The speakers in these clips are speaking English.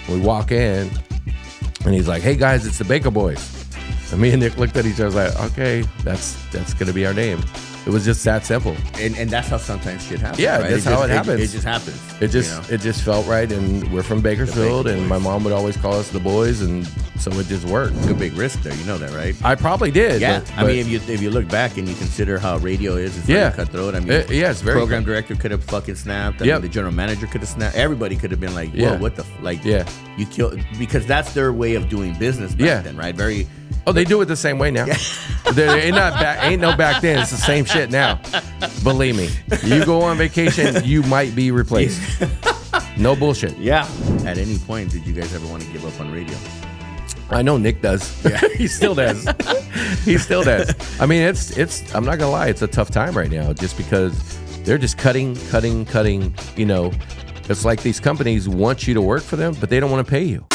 We walk in, and he's like, "Hey guys, it's the Baka Boyz." And me and Nick looked at each other like, "Okay, that's gonna be our name." It was just that simple. And that's how sometimes shit happens. Yeah, right? that's how it happens. It just happens. It just felt right, and we're from Bakersfield, and my mom would always call us the boys, and so it just worked. A big risk there, you know that, right? I probably did. Yeah, but, I mean, if you look back and you consider how radio is, it's very cutthroat. I mean, it's very program director could have fucking snapped. I mean, the general manager could have snapped. Everybody could have been like, "Whoa, what the you kill," because that's their way of doing business back then, right? Very. Oh, they do it the same way now. Ain't no back then. It's the same shit now. Believe me. You go on vacation, you might be replaced. No bullshit. Yeah. At any point, did you guys ever want to give up on radio? I know Nick does. Yeah, he still does. He still does. I mean, it's. I'm not gonna lie. It's a tough time right now, just because they're just cutting. You know, it's like these companies want you to work for them, but they don't want to pay you.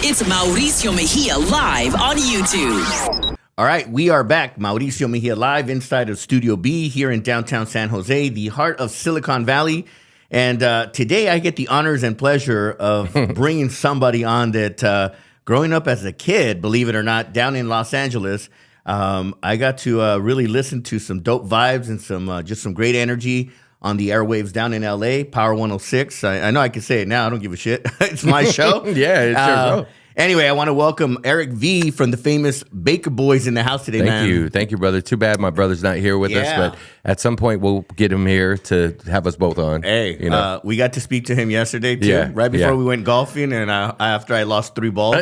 It's Mauricio Mejia live on YouTube. All right, we are back. Mauricio Mejia live inside of Studio B here in downtown San Jose, the heart of Silicon Valley. And today I get the honors and pleasure of bringing somebody on that growing up as a kid, believe it or not, down in Los Angeles, I got to really listen to some dope vibes and some great energy on the airwaves down in LA, Power 106. I know I can say it now. I don't give a shit. It's my show. Yeah, it's your show. Anyway, I want to welcome Eric V from the famous Baka Boyz in the house today, man. Thank you, brother. Too bad my brother's not here with us, but at some point we'll get him here to have us both on. Hey, we got to speak to him yesterday too, right before we went golfing, and after I lost 3 balls.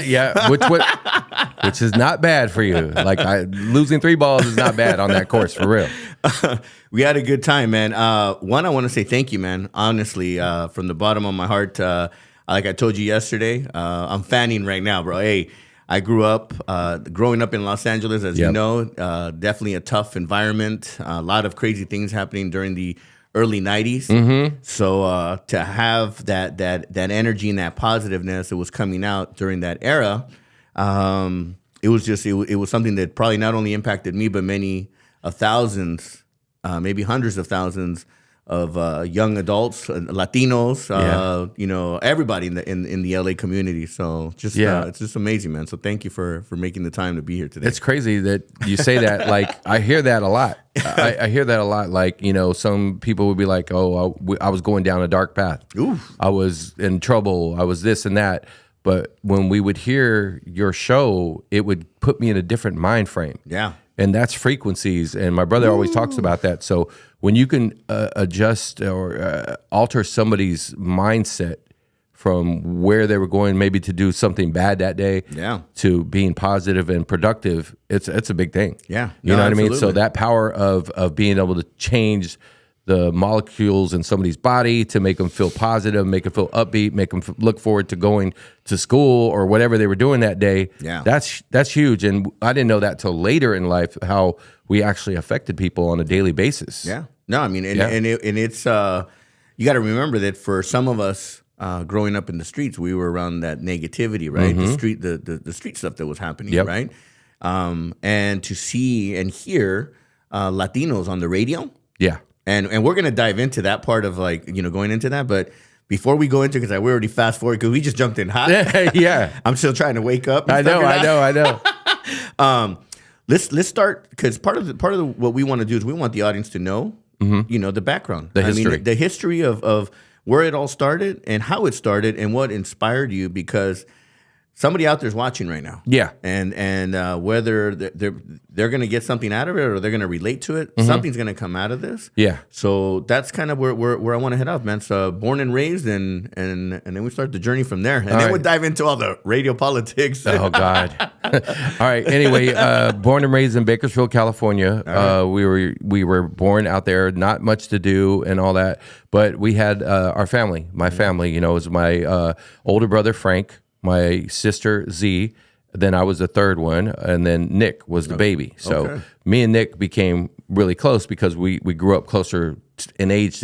Which is not bad for you. Like losing 3 balls is not bad on that course, for real. We had a good time, man. One, I want to say thank you, man. Honestly, from the bottom of my heart. Like I told you yesterday, I'm fanning right now, bro. Hey, I grew up, growing up in Los Angeles, as you know, definitely a tough environment. A lot of crazy things happening during the early 90s. Mm-hmm. So to have that energy and that positiveness that was coming out during that era, it was something that probably not only impacted me, but many thousands, maybe hundreds of thousands of young adults, Latinos, everybody in the LA community. So it's just amazing, man. So thank you for making the time to be here today. It's crazy that you say that. Like I hear that a lot. I hear that a lot. Like, some people would be like, "Oh, I was going down a dark path. Oof. I was in trouble. I was this and that." But when we would hear your show, it would put me in a different mind frame. Yeah. And that's frequencies. And my brother always talks about that. So when you can adjust or alter somebody's mindset from where they were going maybe to do something bad that day to being positive and productive, it's a big thing. Yeah. You know what I mean? So that power of being able to change the molecules in somebody's body to make them feel positive, make them feel upbeat, make them look forward to going to school or whatever they were doing that day. Yeah. That's huge. And I didn't know that till later in life, how we actually affected people on a daily basis. Yeah. No, I mean, and it's, you got to remember that for some of us growing up in the streets, we were around that negativity, right? Mm-hmm. The street stuff that was happening, right? And to see and hear Latinos on the radio. Yeah. And we're going to dive into that part of going into that. But before we go into, because we already fast forward because we just jumped in hot. Yeah. I'm still trying to wake up. I know. Let's start, because part of what we want to do is we want the audience to know, the background. The history. The history of where it all started and how it started and what inspired you, because somebody out there's watching right now. Yeah. And whether they're going to get something out of it or they're going to relate to it, something's going to come out of this. Yeah. So that's kind of where I want to head off, man. So born and raised, and then we start the journny from there. And then we'll dive into all the radio politics. Oh, God. All right. Anyway, born and raised in Bakersfield, California. Right. We were born out there, not much to do and all that. But we had our family. My family, it was my older brother, Frank, my sister, Z, then I was the third one, and then Nick was the baby. So me and Nick became really close because we grew up closer in age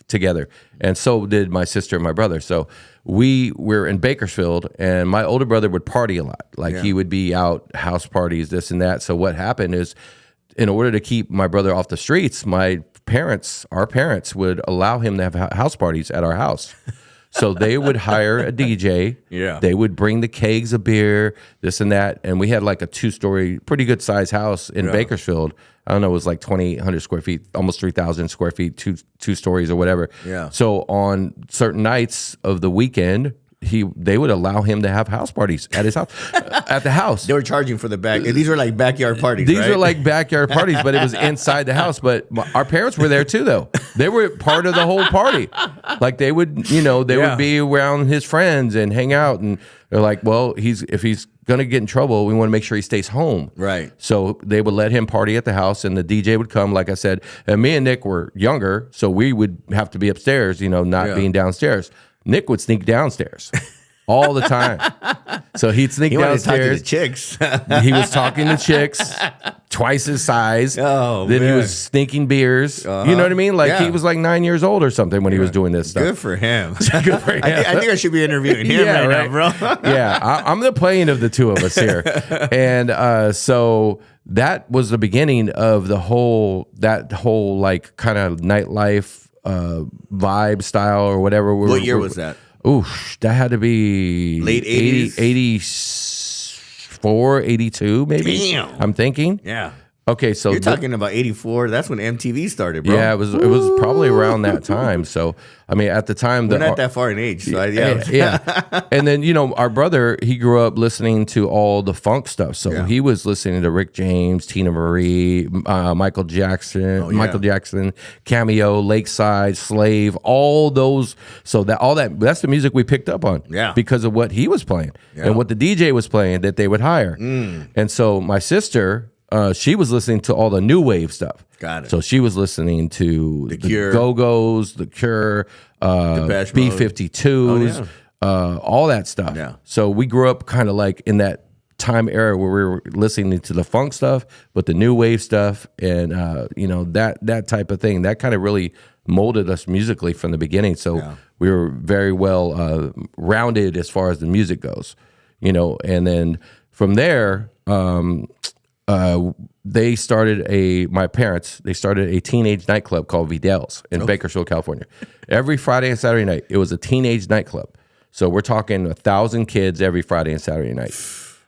together, and so did my sister and my brother. So we were in Bakersfield, and my older brother would party a lot. He would be out, house parties, this and that. So what happened is, in order to keep my brother off the streets, our parents would allow him to have house parties at our house. So they would hire a DJ. Yeah. They would bring the kegs of beer, this and that. And we had like a 2-story, pretty good size house in Bakersfield. I don't know, it was like 2,800 square feet, almost 3,000 square feet, two stories or whatever. Yeah. So on certain nights of the weekend, they would allow him to have house parties at his house, at the house. They were charging for the back. These were like backyard parties. These right? were like backyard parties, but it was inside the house. But our parents were there too, though. They were part of the whole party. Like they would, would be around his friends and hang out. And they're like, well, if he's gonna get in trouble, we want to make sure he stays home. Right. So they would let him party at the house, and the DJ would come. Like I said, and me and Nick were younger, so we would have to be upstairs, not being downstairs. Nick would sneak downstairs all the time. So he'd sneak downstairs. He wanted to talk to the chicks. He was talking to chicks twice his size. Oh, then man. he was sneaking beers. You know what I mean? Like he was like 9 years old or something when he was doing this stuff. Good for him. Good for him. I think I should be interviewing him now, bro. Yeah, I'm the playing of the two of us here. And so that was the beginning of that whole like kind of nightlife vibe style or whatever. What year was that? Ooh, that had to be Late 80s? 84, 82 maybe. Damn. I'm thinking. Yeah. Okay, so You're talking about 84. That's when MTV started, bro. yeah, it was probably around that time. So I mean, at the time, We're not that far in age. So yeah. And then our brother, he grew up listening to all the funk stuff. So he was listening to Rick James, Tina Marie, Michael Jackson, Cameo, Lakeside, Slave, all those. So that's the music we picked up on. Yeah. Because of what he was playing and what the DJ was playing that they would hire. And so my sister, she was listening to all the new wave stuff. Got it. So she was listening to the Cure. Go-Go's, The Cure, B-52s, all that stuff. Yeah. So we grew up kind of like in that time era where we were listening to the funk stuff, but the new wave stuff and that type of thing. That kind of really molded us musically from the beginning. So we were very well rounded as far as the music goes, and then from there. They started a teenage nightclub called Vidal's in Bakersfield, California. Every Friday and Saturday night, it was a teenage nightclub. So we're talking 1,000 kids every Friday and Saturday night.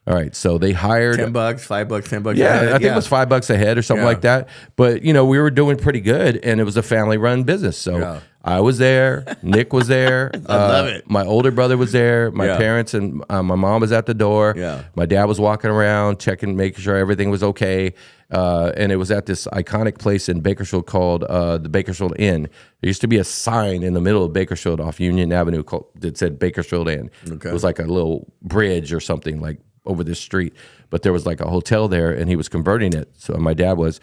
All right, so they hired $10, $5, $10. Yeah, I think it was $5 a head or something like that. But we were doing pretty good, and it was a family-run business. So I was there, Nick was there. I love it. My older brother was there. My parents and my mom was at the door. Yeah. My dad was walking around, checking, making sure everything was okay. And it was at this iconic place in Bakersfield called the Bakersfield Inn. There used to be a sign in the middle of Bakersfield off Union Avenue that said Bakersfield Inn. Okay. It was like a little bridge or something like over this street. But there was like a hotel there, and he was converting it. So my dad was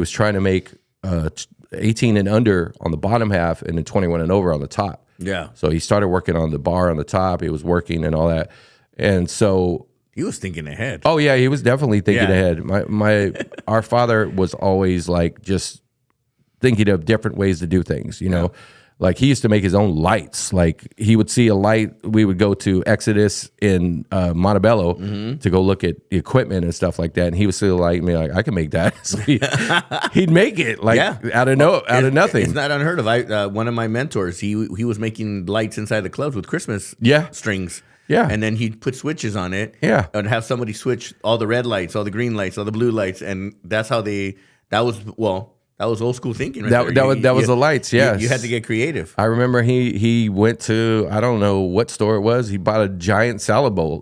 trying to make 18 and under on the bottom half and then 21 and over on the top. Yeah. So he started working on the bar on the top. He was working and all that. And so he was thinking ahead. Oh yeah, he was definitely thinking ahead. Our father was always like just thinking of different ways to do things, Like he used to make his own lights. Like he would see a light, we would go to Exodus in Montebello to go look at the equipment and stuff like that. And he would see a light and be like, I can make that. So he'd make it out of nothing. It's not unheard of. One of my mentors, he was making lights inside the clubs with Christmas strings. Yeah. And then he'd put switches on it. Yeah. And have somebody switch all the red lights, all the green lights, all the blue lights. And that's how that was old school thinking. Right that was the lights, yes. You had to get creative. I remember he went to, I don't know what store it was. He bought a giant salad bowl,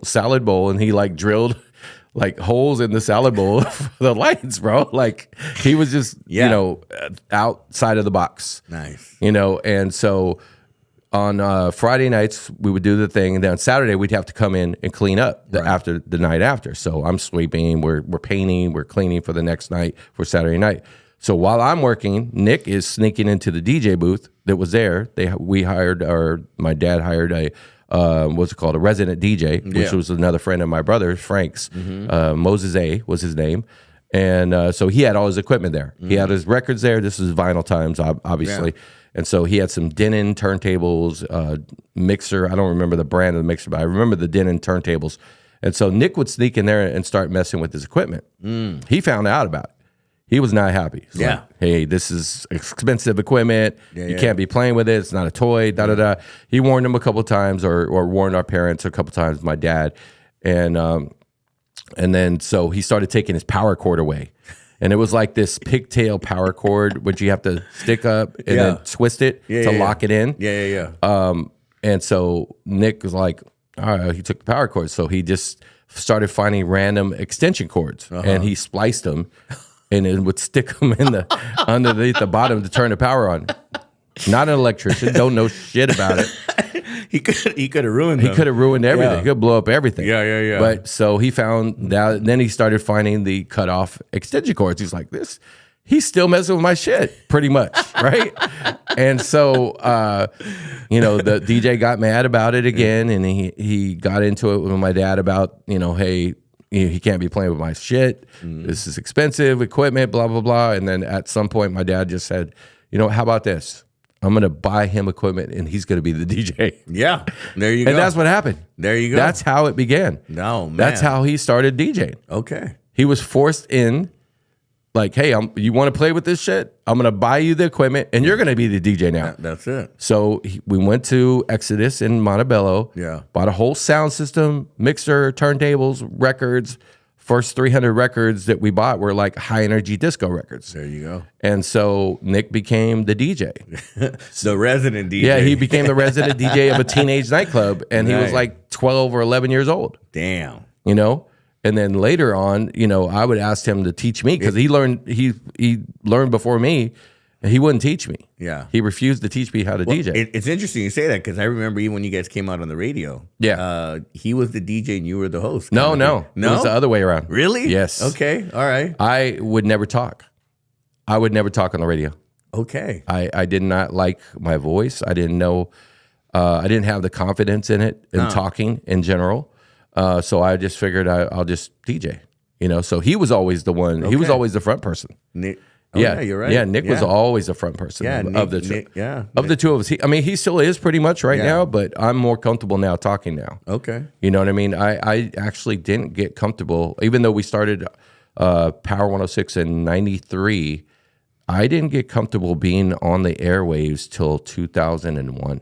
and he like drilled like holes in the salad bowl for the lights, bro. Like he was just, outside of the box. Nice. And so on Friday nights, we would do the thing. And then on Saturday, we'd have to come in and clean up after the night after. So I'm sweeping, we're painting, we're cleaning for the next night for Saturday night. So while I'm working, Nick is sneaking into the DJ booth that was there. My dad hired a resident DJ, which was another friend of my brother's, Frank's. Moses A was his name. And so he had all his equipment there. He had his records there. This is Vinyl Times, obviously. Yeah. And so he had some Denon turntables, mixer. I don't remember the brand of the mixer, but I remember the Denon turntables. And so Nick would sneak in there and start messing with his equipment. He found out about it. He was not happy. He's Yeah. like, hey, this is expensive equipment. You can't be playing with it. It's not a toy. Da da da. He warned him a couple times, or warned our parents a couple times. My dad, and then so he started taking his power cord away, and it was like this pigtail power cord, which you have to stick up and then twist it to lock it in. And so Nick was like, all right, he took the power cord, so he just started finding random extension cords, and he spliced them. And it would stick them in the underneath the bottom to turn the power on. Not an electrician, don't know shit about it. He could have ruined. He could have ruined everything. He could blow up everything. Yeah. But so he found that. Then he started finding the cut off extension cords. He's like, this. He's still messing with my shit, pretty much, right? And so, the DJ got mad about it again, and he got into it with my dad about, hey. He can't be playing with my shit. This is expensive equipment, blah, blah, blah. And then at some point, my dad just said, how about this? I'm going to buy him equipment, and he's going to be the DJ. Yeah, there you go. And that's what happened. There you go. That's how it began. No, man. That's how he started DJing. Okay. He was forced in, like, hey, you want to play with this shit? I'm going to buy you the equipment, and you're going to be the DJ now. That's it. So we went to Exodus in Montebello. Yeah. Bought a whole sound system, mixer, turntables, records. First 300 records that we bought were like high energy disco records. There you go. And so Nick became the DJ. The resident DJ. Yeah, he became the resident DJ of a teenage nightclub, and he was like 12 or 11 years old. Damn. And then later on, I would ask him to teach me because he learned before me, and he wouldn't teach me. Yeah. He refused to teach me how to DJ. It's interesting you say that because I remember even when you guys came out on the radio. Yeah. He was the DJ and you were the host. No. It was the other way around. Really? Yes. Okay. All right. I would never talk. I would never talk on the radio. Okay. I did not like my voice. I didn't know. I didn't have the confidence in it in talking in general. So I just figured I'll just DJ, So he was always the one. He was always the front person. Nick. Yeah, you're right. Yeah, Nick was always the front person of the two. Of the two of us. He still is pretty much right now, but I'm more comfortable now talking now. Okay. You know what I mean? I actually didn't get comfortable, even though we started Power 106 in 93. I didn't get comfortable being on the airwaves till 2001.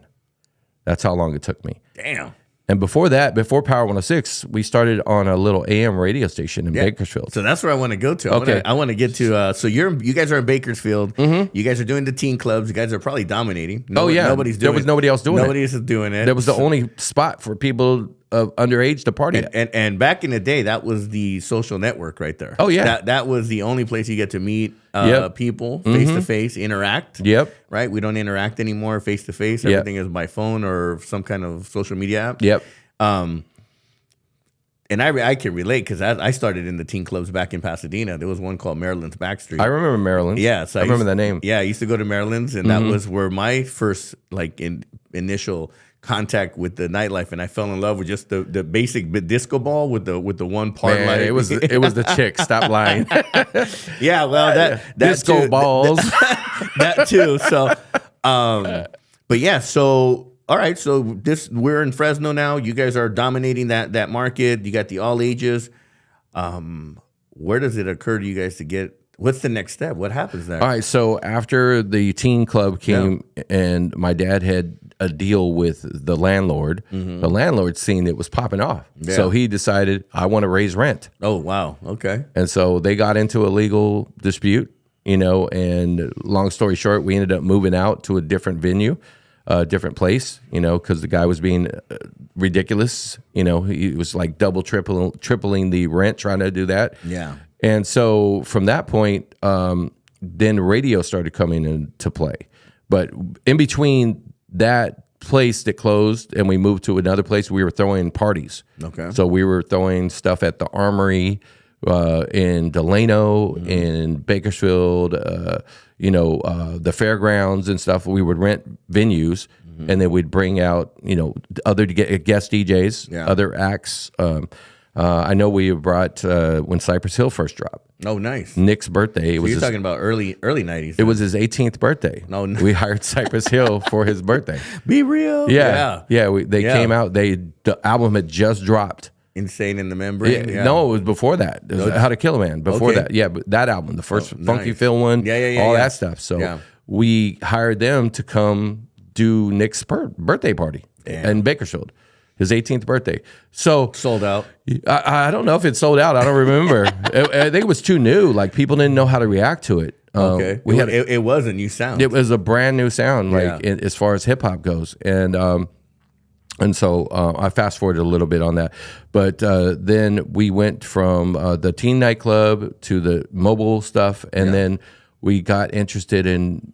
That's how long it took me. Damn. And before that, before Power 106, we started on a little AM radio station in Bakersfield. So that's where I want to go to. I want to get to. So you guys are in Bakersfield. Mm-hmm. You guys are doing the teen clubs. You guys are probably dominating. Nobody's doing it. There was nobody else doing it. Nobody else is doing it. There was the only spot for people of underage to party at. And back in the day, that was the social network right there. Oh yeah, that was the only place you get to meet people face to face, interact. Yep. Right. We don't interact anymore face to face. Everything is by phone or some kind of social media app. Yep. And I can relate because I started in the teen clubs back in Pasadena. There was one called Maryland's Backstreet. I remember Maryland's. Yeah, so I remember that name. Yeah, I used to go to Maryland's, and that was where my first initial contact with the nightlife, and I fell in love with just the basic disco ball with the one part. Man, it was the chick. Stop lying. Yeah, well that disco too, balls. that too. So, but yeah, so. All right, so we're in Fresno now. You guys are dominating that market. You got the all ages. Where does it occur to you guys to get? What's the next step? What happens there? All right, so after the teen club came, and my dad had a deal with the landlord, the landlord seen it was popping off, so he decided I want to raise rent. Oh wow, okay. And so they got into a legal dispute, And long story short, we ended up moving out to a different venue. Different place, because the guy was being ridiculous. He was like tripling the rent trying to do that. Yeah. And so from that point, then radio started coming into play. But in between that place that closed and we moved to another place, we were throwing parties. Okay. So we were throwing stuff at the Armory, in Delano, in Bakersfield, the fairgrounds and stuff. We would rent venues, and then we'd bring out, other guest DJs, other acts. I know we brought when Cypress Hill first dropped. Oh, nice. Nick's birthday. So you're talking about early 90s. It was his 18th birthday. No. We hired Cypress Hill for his birthday. Be real. Yeah. They came out. The album had just dropped. Insane in the Membrane. Yeah. No, it was before that. It was How to Kill a Man. Before that, yeah, but that album, the first Funky Phil one, all that stuff. So we hired them to come do Nick's birthday party in Bakersfield, his 18th birthday. So sold out. I don't know if it sold out. I don't remember. I think it was too new. Like people didn't know how to react to it. Okay, it was a new sound. It was a brand new sound, like as far as hip hop goes, and so I fast forwarded a little bit on that, but then we went from the teen nightclub to the mobile stuff, and then we got interested in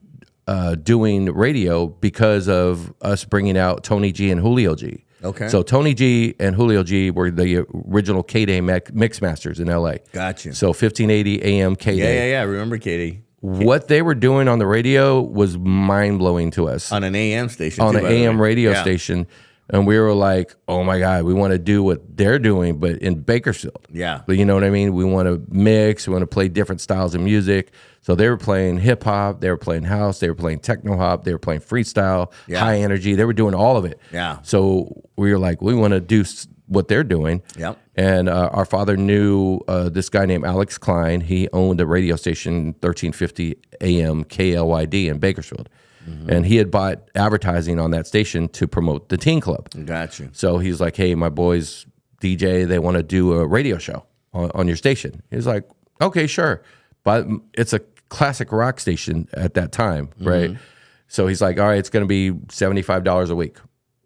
doing radio because of us bringing out Tony G and Julio G. Okay. So Tony G and Julio G were the original K-Day mix masters in LA. Gotcha. So 1580 AM K-Day. Yeah. I remember K-Day. What they were doing on the radio was mind-blowing to us. On an AM station. On an AM radio station. And we were like, oh my God, we want to do what they're doing, but in Bakersfield. Yeah. But you know what I mean? We want to mix, we want to play different styles of music. So they were playing hip hop, they were playing house, they were playing techno hop, they were playing freestyle, high energy. They were doing all of it. Yeah. So we were like, we want to do what they're doing. Yep. And our father knew this guy named Alex Klein. He owned a radio station, 1350 AM KLYD in Bakersfield. And he had bought advertising on that station to promote the teen club. Gotcha. So he's like, hey, my boys DJ, they want to do a radio show on your station. He's like, okay, sure. But it's a classic rock station at that time, right? So he's like, all right, it's going to be $75 a week,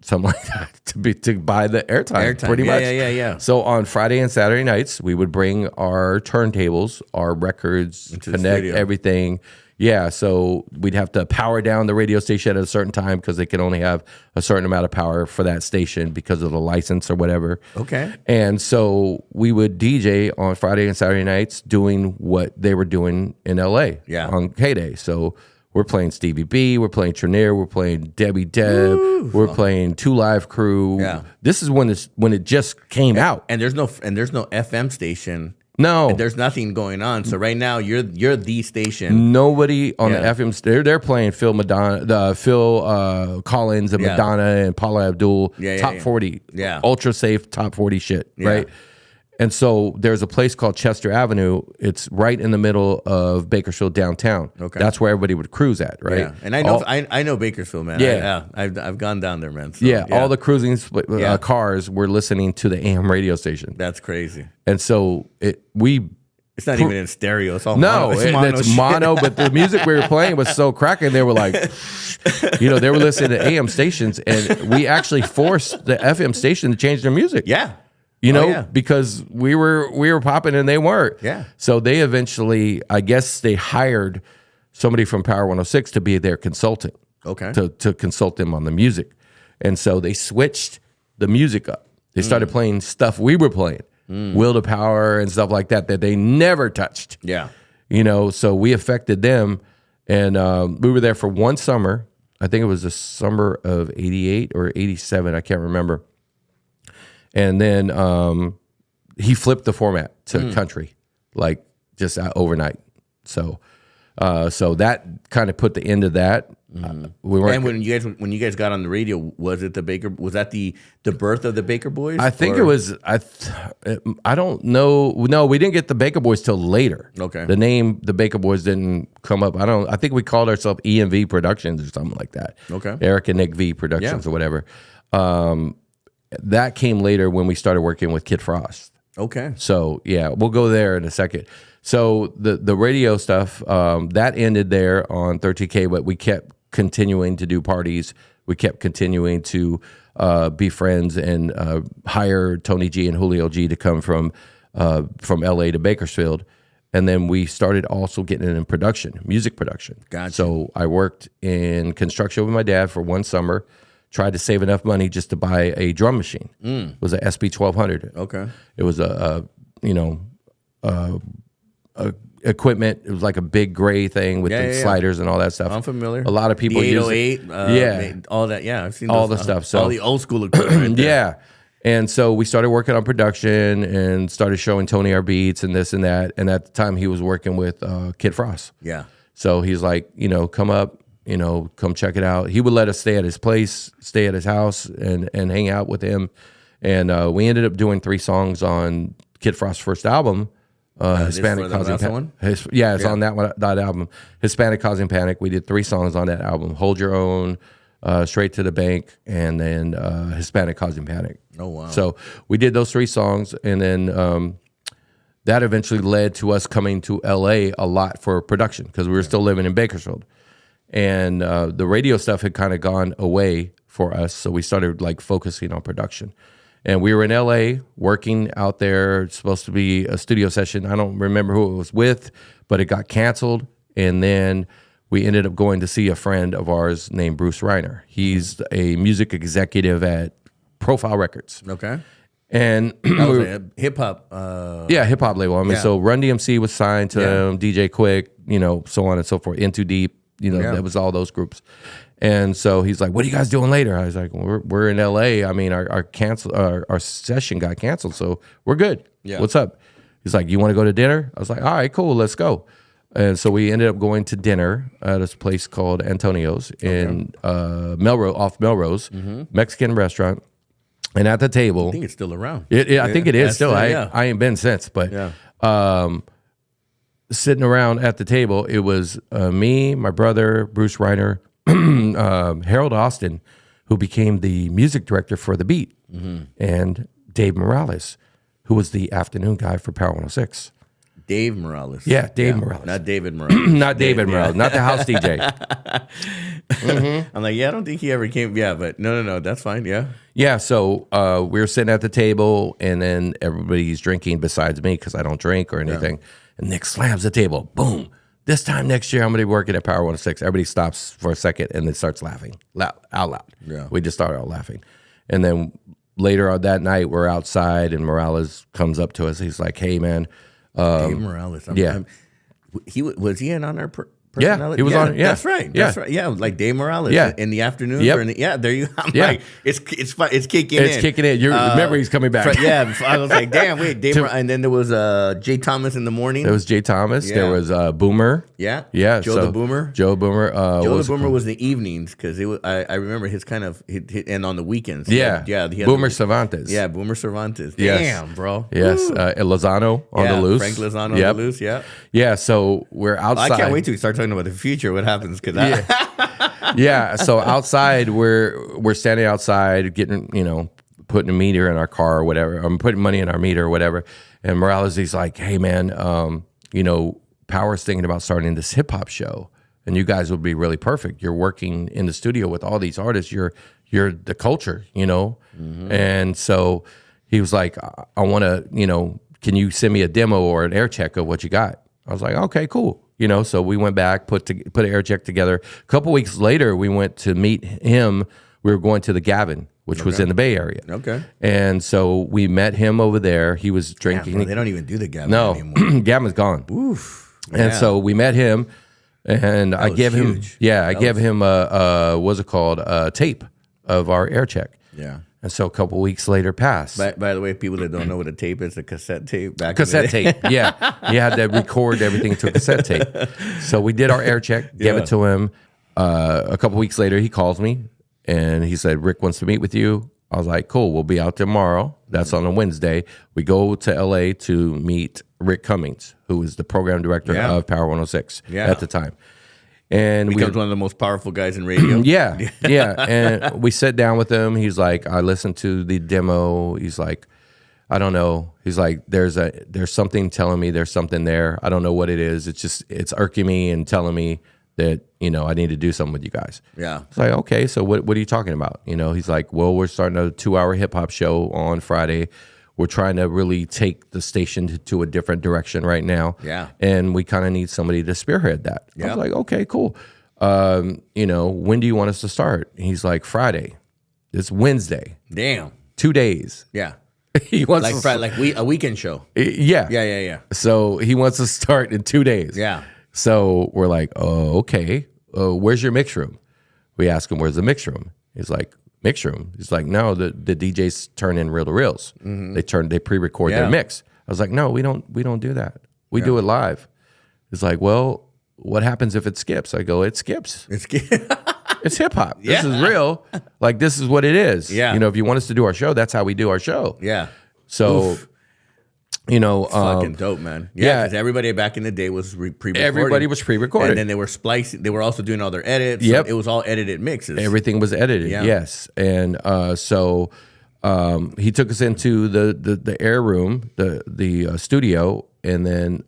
something like that, to buy the airtime, pretty much. Yeah. So on Friday and Saturday nights, we would bring our turntables, our records, connect everything. Yeah, so we'd have to power down the radio station at a certain time because they could only have a certain amount of power for that station because of the license or whatever. Okay. And so we would DJ on Friday and Saturday nights doing what they were doing in LA on K-Day. So we're playing Stevie B, we're playing Trenier, we're playing Debbie Deb, we're playing Two Live Crew. Yeah. This is when it just came out. And there's no FM station. No, and there's nothing going on. So right now you're the station. Nobody on the FM. They're playing Phil Collins and Madonna and Paula Abdul. Top 40. Yeah. Ultra safe top 40 shit. Right. And so there's a place called Chester Avenue. It's right in the middle of Bakersfield downtown. Okay. That's where everybody would cruise at, right? Yeah. And I know Bakersfield, man. Yeah. I've gone down there, man. So, all the cruising cars were listening to the AM radio station. That's crazy. And so it's not even in stereo. It's all mono. It's mono, but the music we were playing was so cracking. They were like, they were listening to AM stations, and we actually forced the FM station to change their music. Yeah. Because we were popping and they weren't. Yeah. So they eventually, I guess they hired somebody from Power 106 to be their consultant. Okay. To consult them on the music. And so they switched the music up. They started playing stuff we were playing. Will to Power and stuff like that they never touched. Yeah. So we affected them, and we were there for one summer. I think it was the summer of 88 or 87. I can't remember. And then he flipped the format to country, like just overnight. So that kind of put the end of that. We weren't. And when you guys got on the radio, was that the birth of the Baka Boyz? I think it was. I don't know. No, we didn't get the Baka Boyz till later. Okay. The name the Baka Boyz didn't come up. I think we called ourselves EMV Productions or something like that. Okay. Eric and Nick V Productions or whatever. That came later when we started working with Kid Frost. Okay. So yeah, we'll go there in a second. So the radio stuff that ended there on 13K, but we kept continuing to do parties. We kept continuing to be friends and hire Tony G and Julio G to come from LA to Bakersfield. And then we started also getting in production, music production. Gotcha. So I worked in construction with my dad for one summer. Tried to save enough money just to buy a drum machine. It was a SB 1200. Okay. It was a equipment. It was like a big gray thing with the sliders and all that stuff. I'm familiar. A lot of people use it. All that. Yeah, I've seen all the stuff. So all the old school equipment. Yeah. And so we started working on production and started showing Tony our beats and this and that. And at the time he was working with Kid Frost. Yeah. So he's like, come up. Come check it out. He would let us stay at his place, stay at his house, and hang out with him. And we ended up doing 3 songs on Kid Frost's first album, Hispanic Causing Panic. It's on that album, Hispanic Causing Panic. We did 3 songs on that album: Hold Your Own, Straight to the Bank, and then Hispanic Causing Panic. Oh, wow. So we did those 3 songs, and then that eventually led to us coming to LA a lot for production because we were still living in Bakersfield. And the radio stuff had kind of gone away for us, so we started like focusing on production. And we were in LA working out there. It's supposed to be a studio session. I don't remember who it was with, but it got canceled. And then we ended up going to see a friend of ours named Bruce Reiner. He's a music executive at Profile Records. Okay. And hip hop. Hip hop label. I mean, so Run DMC was signed to him, DJ Quick, so on and so forth. In Too Deep, that was all those groups. And so he's like, "What are you guys doing later?" I was like, "We're in LA. I mean, our session got canceled, so we're good. Yeah. What's up?" He's like, "You want to go to dinner?" I was like, "All right, cool, let's go." And so we ended up going to dinner at this place called Antonio's in Melrose, off Melrose, Mexican restaurant. And at the table, I think it's still around. I think it is still. I ain't been since, but sitting around at the table, it was me, my brother, Bruce Reiner, Harold Austin, who became the music director for The Beat, and Dave Morales, who was the afternoon guy for Power 106. Dave Morales. Yeah, Dave Morales. Not David Morales. Not David Morales. Not the house DJ. I'm like, I don't think he ever came. Yeah, but no, that's fine. Yeah. Yeah, so we were sitting at the table, and then everybody's drinking besides me because I don't drink or anything. And Nick slams the table. Boom. This time next year, I'm going to be working at Power 106. Everybody stops for a second and then starts laughing out loud. Yeah. We just started out laughing. And then later on that night, we're outside, and Morales comes up to us. He's like, "Hey, man." Dave Morales. Was he in on our personality? Yeah, he was on. Yeah, that's right. That's right. Yeah, like Dave Morales. Yeah. In the afternoon. There you. I'm Yeah. like, it's kicking in. It's kicking in. Your memory's coming back. I was like, damn. Wait, Dave. And then there was Jay Thomas in the morning. There was Jay Thomas. Yeah. There was Boomer. Yeah. Joe the Boomer. Joe the Boomer was the evenings because it was. I remember his kind of and on the weekends. Yeah. Boomer Cervantes. Yeah, Boomer Cervantes. Yes. Damn, bro. Yes. Lozano on the loose. Frank Lozano on the loose. Yeah. Yeah. So we're outside. I can't wait to start talking about the future. What happens? Because yeah. So outside, we're standing outside, getting putting a meter in our car or whatever. I'm putting money in our meter or whatever. And Morales, he's like, "Hey, man, Power's thinking about starting this hip hop show, and you guys would be really perfect. You're working in the studio with all these artists. You're the culture, And so he was like, "I want to, can you send me a demo or an air check of what you got?" I was like, "Okay, cool." So we went back, put an air check together. A couple weeks later, we went to meet him. We were going to the Gavin, which was in the Bay Area. Okay. And so we met him over there. He was drinking. Bro, they don't even do the Gavin anymore. Gavin's gone. Oof. And so we met him, and I gave him, gave him a tape of our air check. Yeah. And so a couple weeks later passed. By the way, people that don't know what a tape is, a cassette tape. Cassette tape, yeah. You had to record everything to a cassette tape. So we did our air check, gave it to him. A couple weeks later, he calls me, and he said, "Rick wants to meet with you." I was like, "Cool, we'll be out tomorrow." That's on a Wednesday. We go to LA to meet Rick Cummings, who was the program director of Power 106 at the time. And becomes one of the most powerful guys in radio. Yeah. And we sat down with him. He's like, "I listened to the demo." He's like, "I don't know." He's like, there's something telling me there's something there. I don't know what it is. It's irking me and telling me that, I need to do something with you guys." Yeah. It's like, "Okay, so what are you talking about?" He's like, "Well, we're starting a 2-hour hip hop show on Friday. We're trying to really take the station to a different direction right now. Yeah. And we kind of need somebody to spearhead that." I was like, "Okay, cool. When do you want us to start?" He's like, "Friday." It's Wednesday. Damn. 2 days. Yeah. He wants a weekend show. Yeah. So he wants to start in 2 days. Yeah. So we're like, "Oh, okay. Where's your mix room?" We ask him, "Where's the mix room?" He's like, "Mix room." He's like, "No, the DJs turn in reel to reels. They pre-record their mix." I was like, "No, we don't do that. We do it live." He's like, "Well, what happens if it skips?" I go, "It skips." It's hip hop. This Yeah. is real. Like, this is what it is. Yeah. You know, if you want us to do our show, that's how we do our show. Yeah. So, you know, Fucking dope, man. yeah. Because everybody back in the day was pre-recorded. everybody was pre-recorded. And then they were splicing. They were also doing all their edits. Yep. So it was all edited mixes. Everything was edited. Yeah. Yes. And so he took us into the air room, the studio, and then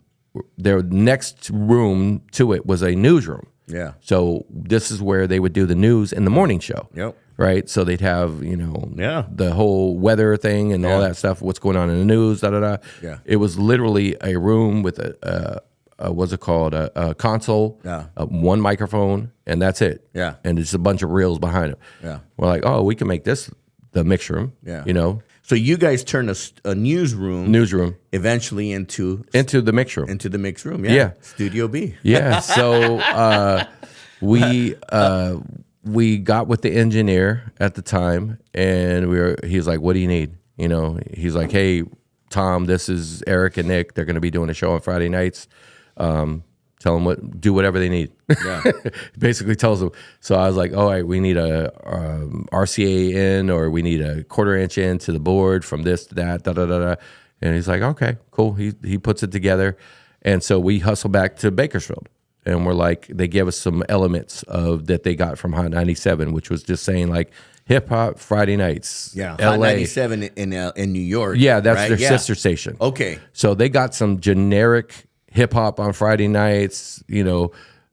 their next room to it was a newsroom. Yeah. So this is where they would do the news in the morning show. Yep. Right. So they'd have, you know, Yeah. the whole weather thing and all that stuff, what's going on in the news, da da da. Yeah. It was literally a room with a what's it called? A console, Yeah. one microphone, and that's it. Yeah. And it's a bunch of reels behind it. Yeah. We're like, oh, we can make this the mix room. Yeah. You know, So you guys turned a newsroom newsroom eventually into into the mix room. the mix room. Yeah. Studio B. Yeah. So we got with the engineer at the time, and he was like, "What do you need?" You know, he's like, "Hey, Tom, this is Eric and Nick. They're going to be doing a show on Friday nights. Tell them do whatever they need." Yeah. Basically tells them. So I was like, "All right, we need a RCA in, or we need a 1/4 inch in to the board from this to that, da da da da." And he's like, "Okay, cool." He puts it together, and so we hustle back to Bakersfield. And we're like, they gave us some elements of that they got from Hot 97, which was just saying like hip hop Friday nights. Yeah. LA. Hot 97 in New York. Yeah, that's right? their Yeah. sister station. Okay. So they got some generic hip hop on Friday nights. You know,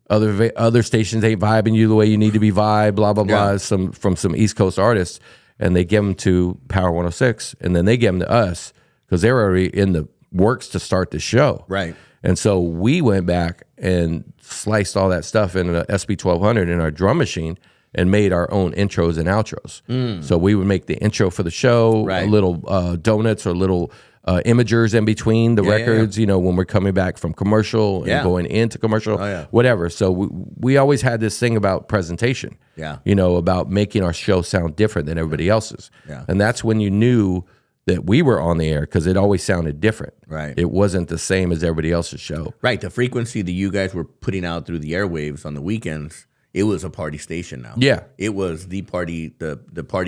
other stations ain't vibing you the way you need to be vibe. Blah blah blah. Yeah. From some East Coast artists, and they give them to Power 106, and then they give them to us because they're already in the works to start the show. Right. And so we went back and sliced all that stuff in an SB 1200 in our drum machine and made our own intros and outros. So we would make the intro for the show, Right. little donuts or little imagers in between the Yeah, yeah, records, you know, when we're coming back from commercial and Yeah. going into commercial, yeah. whatever. So we always had this thing about presentation, Yeah. you know, about making our show sound different than everybody else's. Yeah. And that's when you knew that we were on the air because it always sounded different. Right. It wasn't the same as everybody else's show. Right. The frequency that you guys were putting out through the airwaves on the weekends, it was a party station now. Yeah. It was the party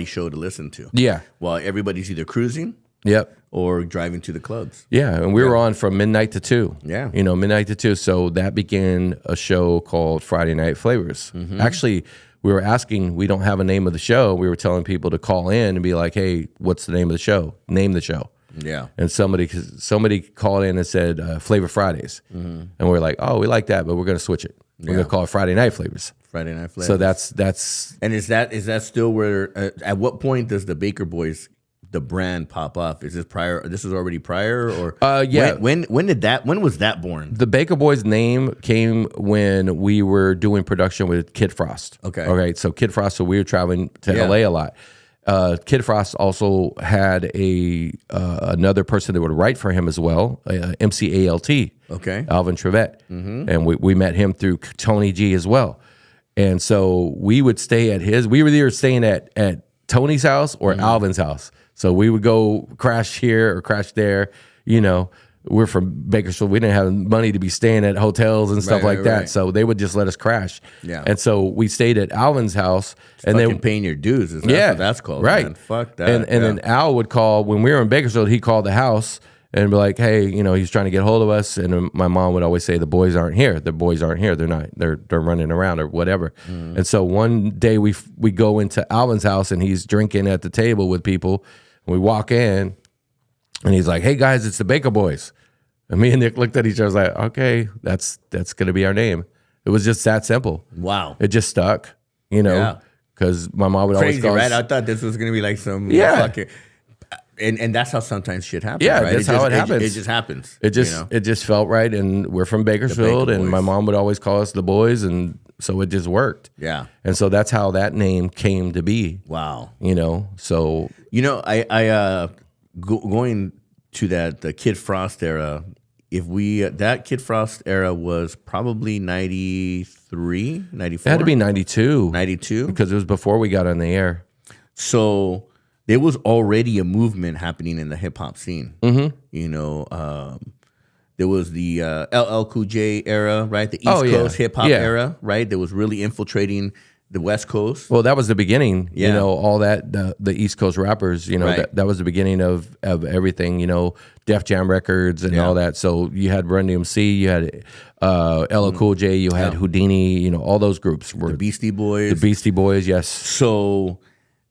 show to listen to. Yeah. While everybody's either cruising Yep. or driving to the clubs. Yeah. And we were on from midnight to 2. Yeah. You know, midnight to 2. So that began a show called Friday Night Flavors. Mm-hmm. Actually, we were asking, we don't have a name of the show. We were telling people to call in and be like, hey, what's the name of the show? Name the show. Yeah. And somebody called in and said Flavor Fridays. Mm-hmm. And we're like, oh, we like that, but we're going to switch it. We're going to call it Friday Night Flavors. Friday Night Flavors. So that's And is that still where? At what point does the Baker Boys, the brand, pop up? Is this prior? This is already prior, or yeah. When did that? When was that born? the Baka Boyz name came when we were doing production with Kid Frost. Okay. Okay. So Kid Frost, so we were traveling to Yeah. LA a lot. Kid Frost also had another person that would write for him as well, MCALT. Okay. Alvin Trevette. And we met him through Tony G as well. And so we would stay at we were either staying at Tony's house or Alvin's house. So we would go crash here or crash there. You know, we're from Bakersfield. We didn't have money to be staying at hotels and stuff Right, like right, that. right. So they would just let us crash. Yeah. And so we stayed at Alvin's house. And Fucking then paying your dues. Is that yeah, what that's called? right. Man? Fuck that. And then Al would call when we were in Bakersfield. He'd call the house and be like, "Hey, you know, he's trying to get hold of us." And my mom would always say, "The boys aren't here. The boys aren't here. They're not. They're running around or whatever." And so one day we go into Alvin's house and he's drinking at the table with people. And we walk in and he's like, "Hey guys, it's the Baka Boyz." And me and Nick looked at each other. I was like, "Okay, that's gonna be our name." It was just that simple. wow. It just stuck, you know. Yeah. Because my mom would Crazy, always call right? us. I thought this was gonna be like some Yeah. fucking. And that's how sometimes shit happens. Yeah, right? that's how it happens. It just happens. It just you know? it just felt right, and we're from Bakersfield, Baka and my Boyz. mom would always call us the boys, and so it just worked. Yeah. And so that's how that name came to be. Wow. You know, so You know, going to the Kid Frost era. If that Kid Frost era was probably 93, 94? it had to be 92, 92. because it was before we got on the air. So there was already a movement happening in the hip hop scene. Mm-hmm. You know, there was the LL Cool J era, right? The East Oh, yeah. Coast hip hop Yeah. era, right? That was really infiltrating the West Coast. Well, that was the beginning, Yeah. you know, all that, the East Coast rappers, you know, Right. that was the beginning of everything, you know, Def Jam Records and Yeah. all that. So you had Run DMC, you had LL Cool J, you had Houdini, you know, all those groups were The Beastie Boys. the Beastie Boys, yes. So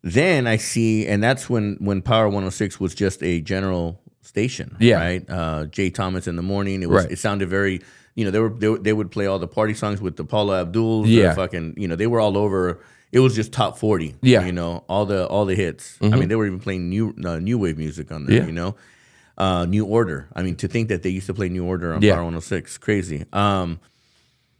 then I see, and that's when Power 106 was just a general station, Yeah. right? Jay Thomas in the morning. It was. Right. It sounded very, you know, they would play all the party songs with the Paula Abduls. Yeah. The fucking, you know, they were all over. It was just top 40. Yeah. You know, all the hits. I mean, they were even playing new wave music on there. Yeah. You know, New Order. I mean, to think that they used to play New Order on Yeah. Power 106, crazy. And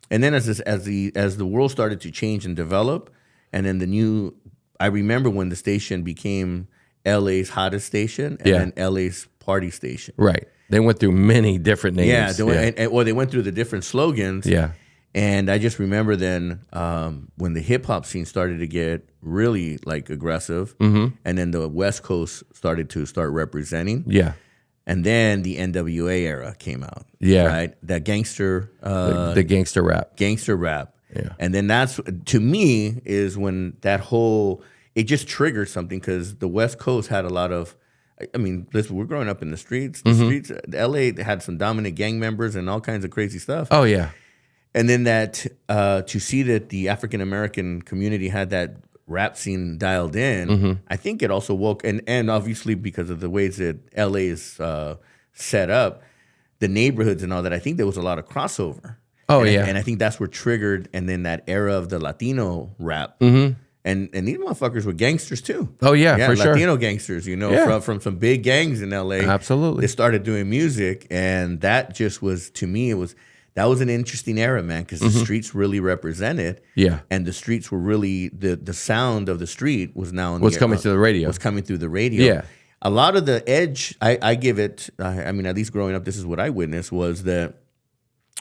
then as the world started to change and develop, and then I remember when the station became LA's hottest station and Yeah. then LA's party station. Right. They went through many different names. Yeah, they went through the different slogans. Yeah. And I just remember then when the hip hop scene started to get really like aggressive, and then the West Coast started to start representing. Yeah. And then the NWA era came out. Yeah. Right? That gangster The gangster rap. gangster rap. Yeah. And then that's, to me, is when that whole, it just triggered something because the West Coast had a lot of, I mean, listen, we're growing up in the streets. The streets, LA had some dominant gang members and all kinds of crazy stuff. Oh, yeah. And then that, to see that the African American community had that rap scene dialed in, I think it also woke, and obviously because of the ways that LA is set up, the neighborhoods and all that, I think there was a lot of crossover. Oh, And yeah. and I think that's what triggered, and then that era of the Latino rap. And these motherfuckers were gangsters too. Oh, yeah, for sure. Latino gangsters, you know, Yeah. from some big gangs in LA. Absolutely. They started doing music, and that just was, to me, that was an interesting era, man, because the streets really represented. Yeah. And the streets were really, the sound of the street was now Was coming to the radio. Was coming through the radio. Yeah. A lot of the edge, I give it, I mean, at least growing up, this is what I witnessed, was that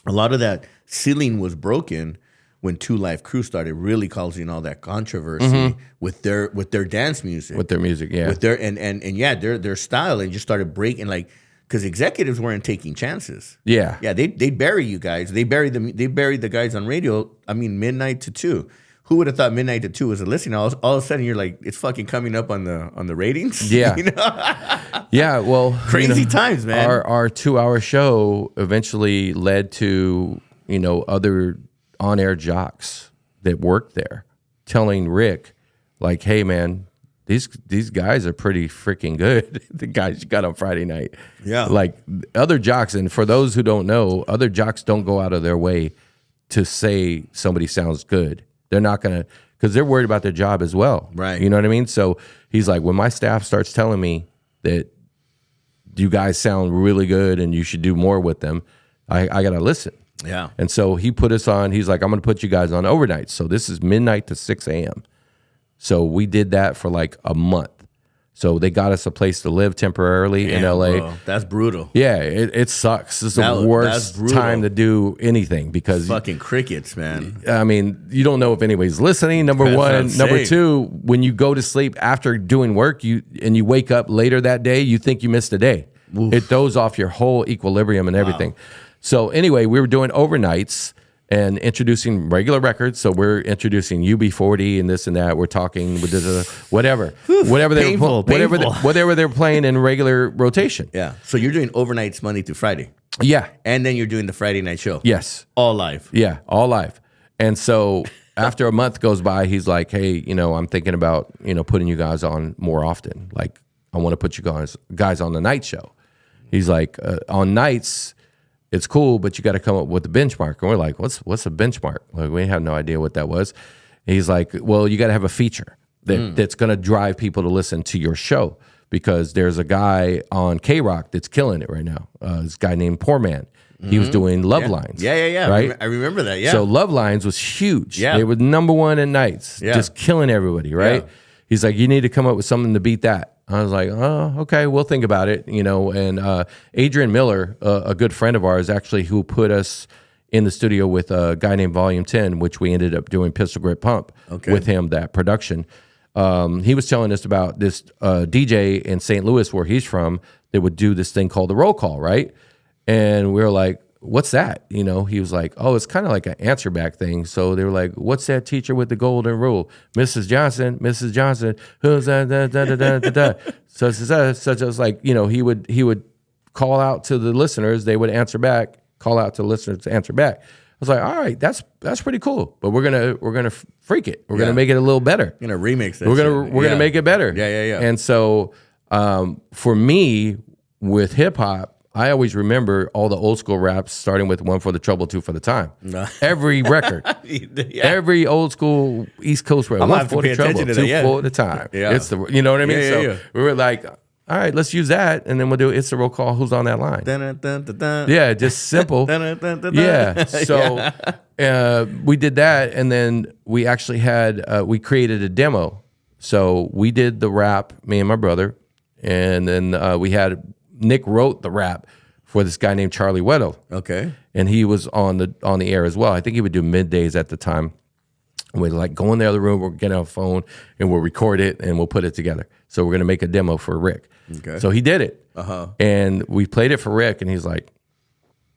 a lot of that ceiling was broken when Two Live Crew started really causing all that controversy with their dance music. With their music, yeah. With their their style, and just started breaking, like, because executives weren't taking chances. Yeah. Yeah, they bury you guys. They buried the guys on radio. I mean, midnight to 2. Who would have thought midnight to 2 was a listening? All of a sudden, you're like, it's fucking coming up on the ratings. Yeah. You know? Yeah, well, Crazy times, man. Our 2-hour show eventually led to, you know, other on-air jocks that worked there telling Rick, like, hey, man, these guys are pretty freaking good. The guys you got on Friday night. Yeah. Like other jocks, and for those who don't know, other jocks don't go out of their way to say somebody sounds good. They're not going to, because they're worried about their job as well. Right. You know what I mean? So he's like, when my staff starts telling me that you guys sound really good and you should do more with them, I got to listen. Yeah. And so he put us on, he's like, I'm going to put you guys on overnight. So this is midnight to 6 a.m. So we did that for like a month. So they got us a place to live temporarily in LA. Bro, that's brutal. Yeah, it sucks. It's the That's worst brutal. time to do anything because Fucking crickets, man. I mean, you don't know if anybody's listening. Number That's what one, I'm number saying. two, when you go to sleep after doing work, you wake up later that day, you think you missed a day. It throws off your whole equilibrium and everything. So anyway, we were doing overnights and introducing regular records. So we're introducing UB40 and this and that. We're talking with whatever they were Painful. whatever they're playing in regular rotation. Yeah. So you're doing overnights Monday through Friday. Yeah. And then you're doing the Friday night show. Yes. All live. Yeah, all live. And so after a month goes by, he's like, hey, you know, I'm thinking about, you know, putting you guys on more often. Like, I want to put you guys on the night show. He's like, on nights, it's cool, but you got to come up with a benchmark. And we're like, what's a benchmark? Like, we have no idea what that was. He's like, well, you got to have a feature that's going to drive people to listen to your show because there's a guy on K-Rock that's killing it right now. This guy named Poor Man. He was doing Love Lines. Yeah. Right? I remember that. Yeah. So Love Lines was huge. Yeah. It was #1 at nights, Yeah. just killing everybody, right? Yeah. He's like, you need to come up with something to beat that. I was like, oh, okay, we'll think about it, you know. And Adrian Miller, a good friend of ours, actually, who put us in the studio with a guy named Volume 10, which we ended up doing Pistol Grip Pump with him, that production. He was telling us about this DJ in St. Louis, where he's from, that would do this thing called the roll call, right? And we were like, what's that? You know, he was like, oh, it's kind of like an answer back thing. So they were like, what's that teacher with the golden rule? Mrs. Johnson, who's that? Da, da, da, da, da, da. Such as like, you know, he would call out to the listeners, they would answer back, call out to the listeners to answer back. I was like, all right, that's pretty cool, but we're gonna freak it. We're gonna make it a little better. We're gonna remix that. We're gonna make it better. Yeah. And so for me with hip hop, I always remember all the old school raps, starting with one for the trouble, two for the time. Every record, every old school East Coast rap, one for the trouble, two for the time. Yeah. It's the, you know what I mean? We were like, all right, let's use that, and then we'll do It's the Roll Call. Who's on that line? Dun, dun, dun, dun. Yeah, just simple. Yeah. So we did that, and then we actually had we created a demo. So we did the rap, me and my brother, and then we had Nick wrote the rap for this guy named Charlie Weddle. Okay. And he was on the air as well. I think he would do middays at the time. We'd like go in the other room, we'll get on a phone, and we'll record it, and we'll put it together. So we're gonna make a demo for Rick. Okay. So he did it. And we played it for Rick, and he's like,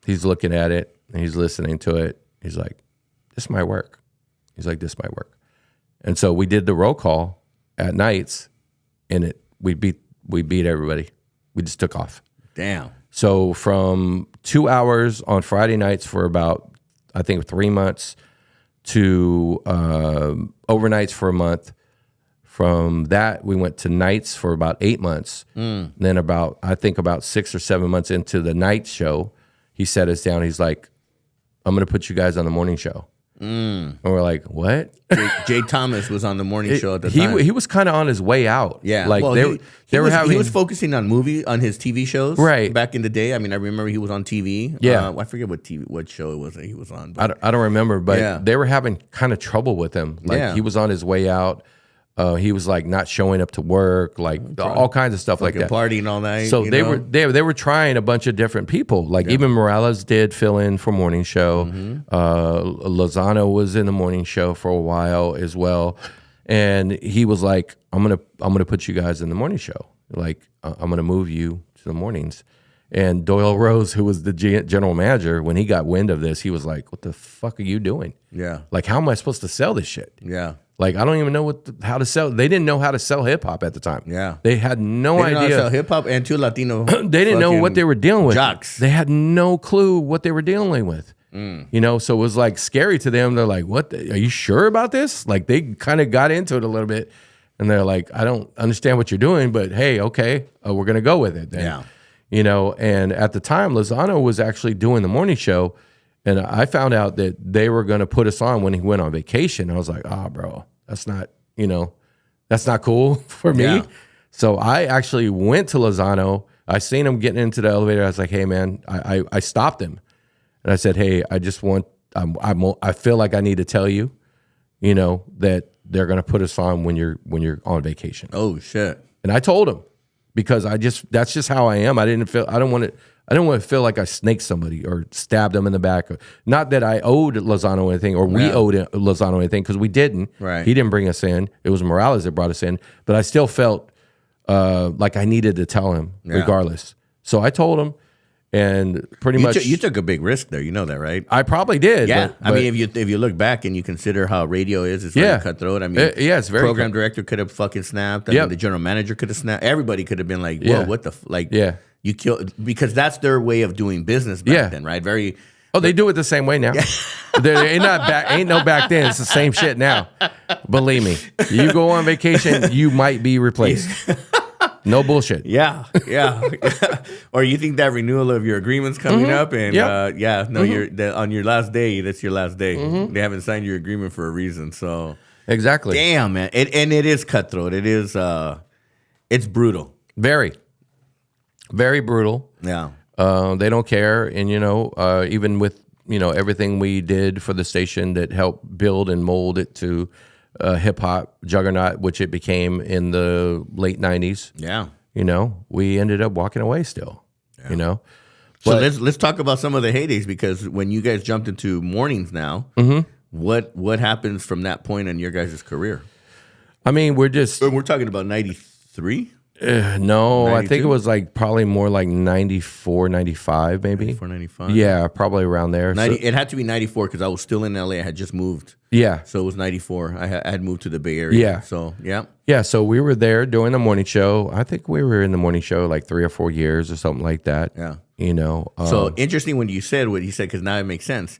he's looking at it, and he's listening to it. He's like, this might work. He's like, this might work. And so we did the roll call at nights, and we beat everybody. We just took off. Damn. So from 2 hours on Friday nights for about, I think, 3 months to overnights for a month. From that, we went to nights for about 8 months. Then about 6 or 7 months into the night show, he sat us down. He's like, I'm going to put you guys on the morning show. And we're like, what? Jay Thomas was on the morning show at the time. He was kind of on his way out. Yeah. Like well, he was focusing on his TV shows. Right. Back in the day. I mean, I remember he was on TV. Yeah. I forget what show it was that he was on. But I don't remember, but they were having kind of trouble with him. Like he was on his way out. He was like not showing up to work, like all kinds of stuff like that. Partying all night. So they were trying a bunch of different people. Like even Morales did fill in for morning show. Lozano was in the morning show for a while as well, and he was like, "I'm gonna put you guys in the morning show. Like I'm gonna move you to the mornings." And Doyle Rose, who was the general manager, when he got wind of this, he was like, "What the fuck are you doing? Yeah, like how am I supposed to sell this shit? Yeah." Like, I don't even know how to sell. They didn't know how to sell hip hop at the time. Yeah. They had no idea. They didn't know how to sell hip hop and two Latino. They didn't know what they were dealing with. Jocks. They had no clue what they were dealing with. You know, so it was like scary to them. They're like, what? Are you sure about this? Like, they kind of got into it a little bit. And they're like, I don't understand what you're doing, but hey, okay, we're going to go with it then. Yeah. You know, and at the time, Lozano was actually doing the morning show. And I found out that they were going to put us on when he went on vacation. I was like, bro, that's not, that's not cool for me. Yeah. So I actually went to Lozano. I seen him getting into the elevator. I was like, hey, man, I stopped him. And I said, hey, I feel like I need to tell you, that they're going to put us on when you're on vacation. Oh, shit. And I told him because that's just how I am. I don't want to feel like I snaked somebody or stabbed them in the back. Not that I owed Lozano anything or we owed Lozano anything, because we didn't. Right. He didn't bring us in. It was Morales that brought us in. But I still felt like I needed to tell him regardless. So I told him, and pretty much you took a big risk there. You know that, right? I probably did. Yeah. But, I mean, if you look back and you consider how radio is, it's very cutthroat. I mean, it's very program director could have fucking snapped. I mean, the general manager could have snapped. Everybody could have been like, whoa, what the you kill, because that's their way of doing business back then, right? Very. Oh, they do it the same way now. Ain't no back then. It's the same shit now. Believe me. You go on vacation, you might be replaced. No bullshit. Yeah. Or you think that renewal of your agreement's coming up, and you're on your last day. That's your last day. They haven't signed your agreement for a reason. So exactly. Damn, man. And it is cutthroat. It is. It's brutal. Very. Very brutal. Yeah. They don't care. And, even with, everything we did for the station that helped build and mold it to hip hop juggernaut, which it became in the late 90s. Yeah. We ended up walking away still, So let's talk about some of the heydays, because when you guys jumped into mornings now, what happens from that point in your guys' career? I mean, we're talking about 93? No, I think 92? it was like probably more like 94, 95 maybe. 94, 95? Yeah, probably around there. 90, So, it had to be 94 because I was still in LA. I had just moved. yeah. So it was 94. I had moved to the Bay Area. Yeah. So, yeah. Yeah, so we were there doing the morning show. I think we were in the morning show like 3 or 4 years or something like that. Yeah. You know. So interesting when you said what you said, because now it makes sense.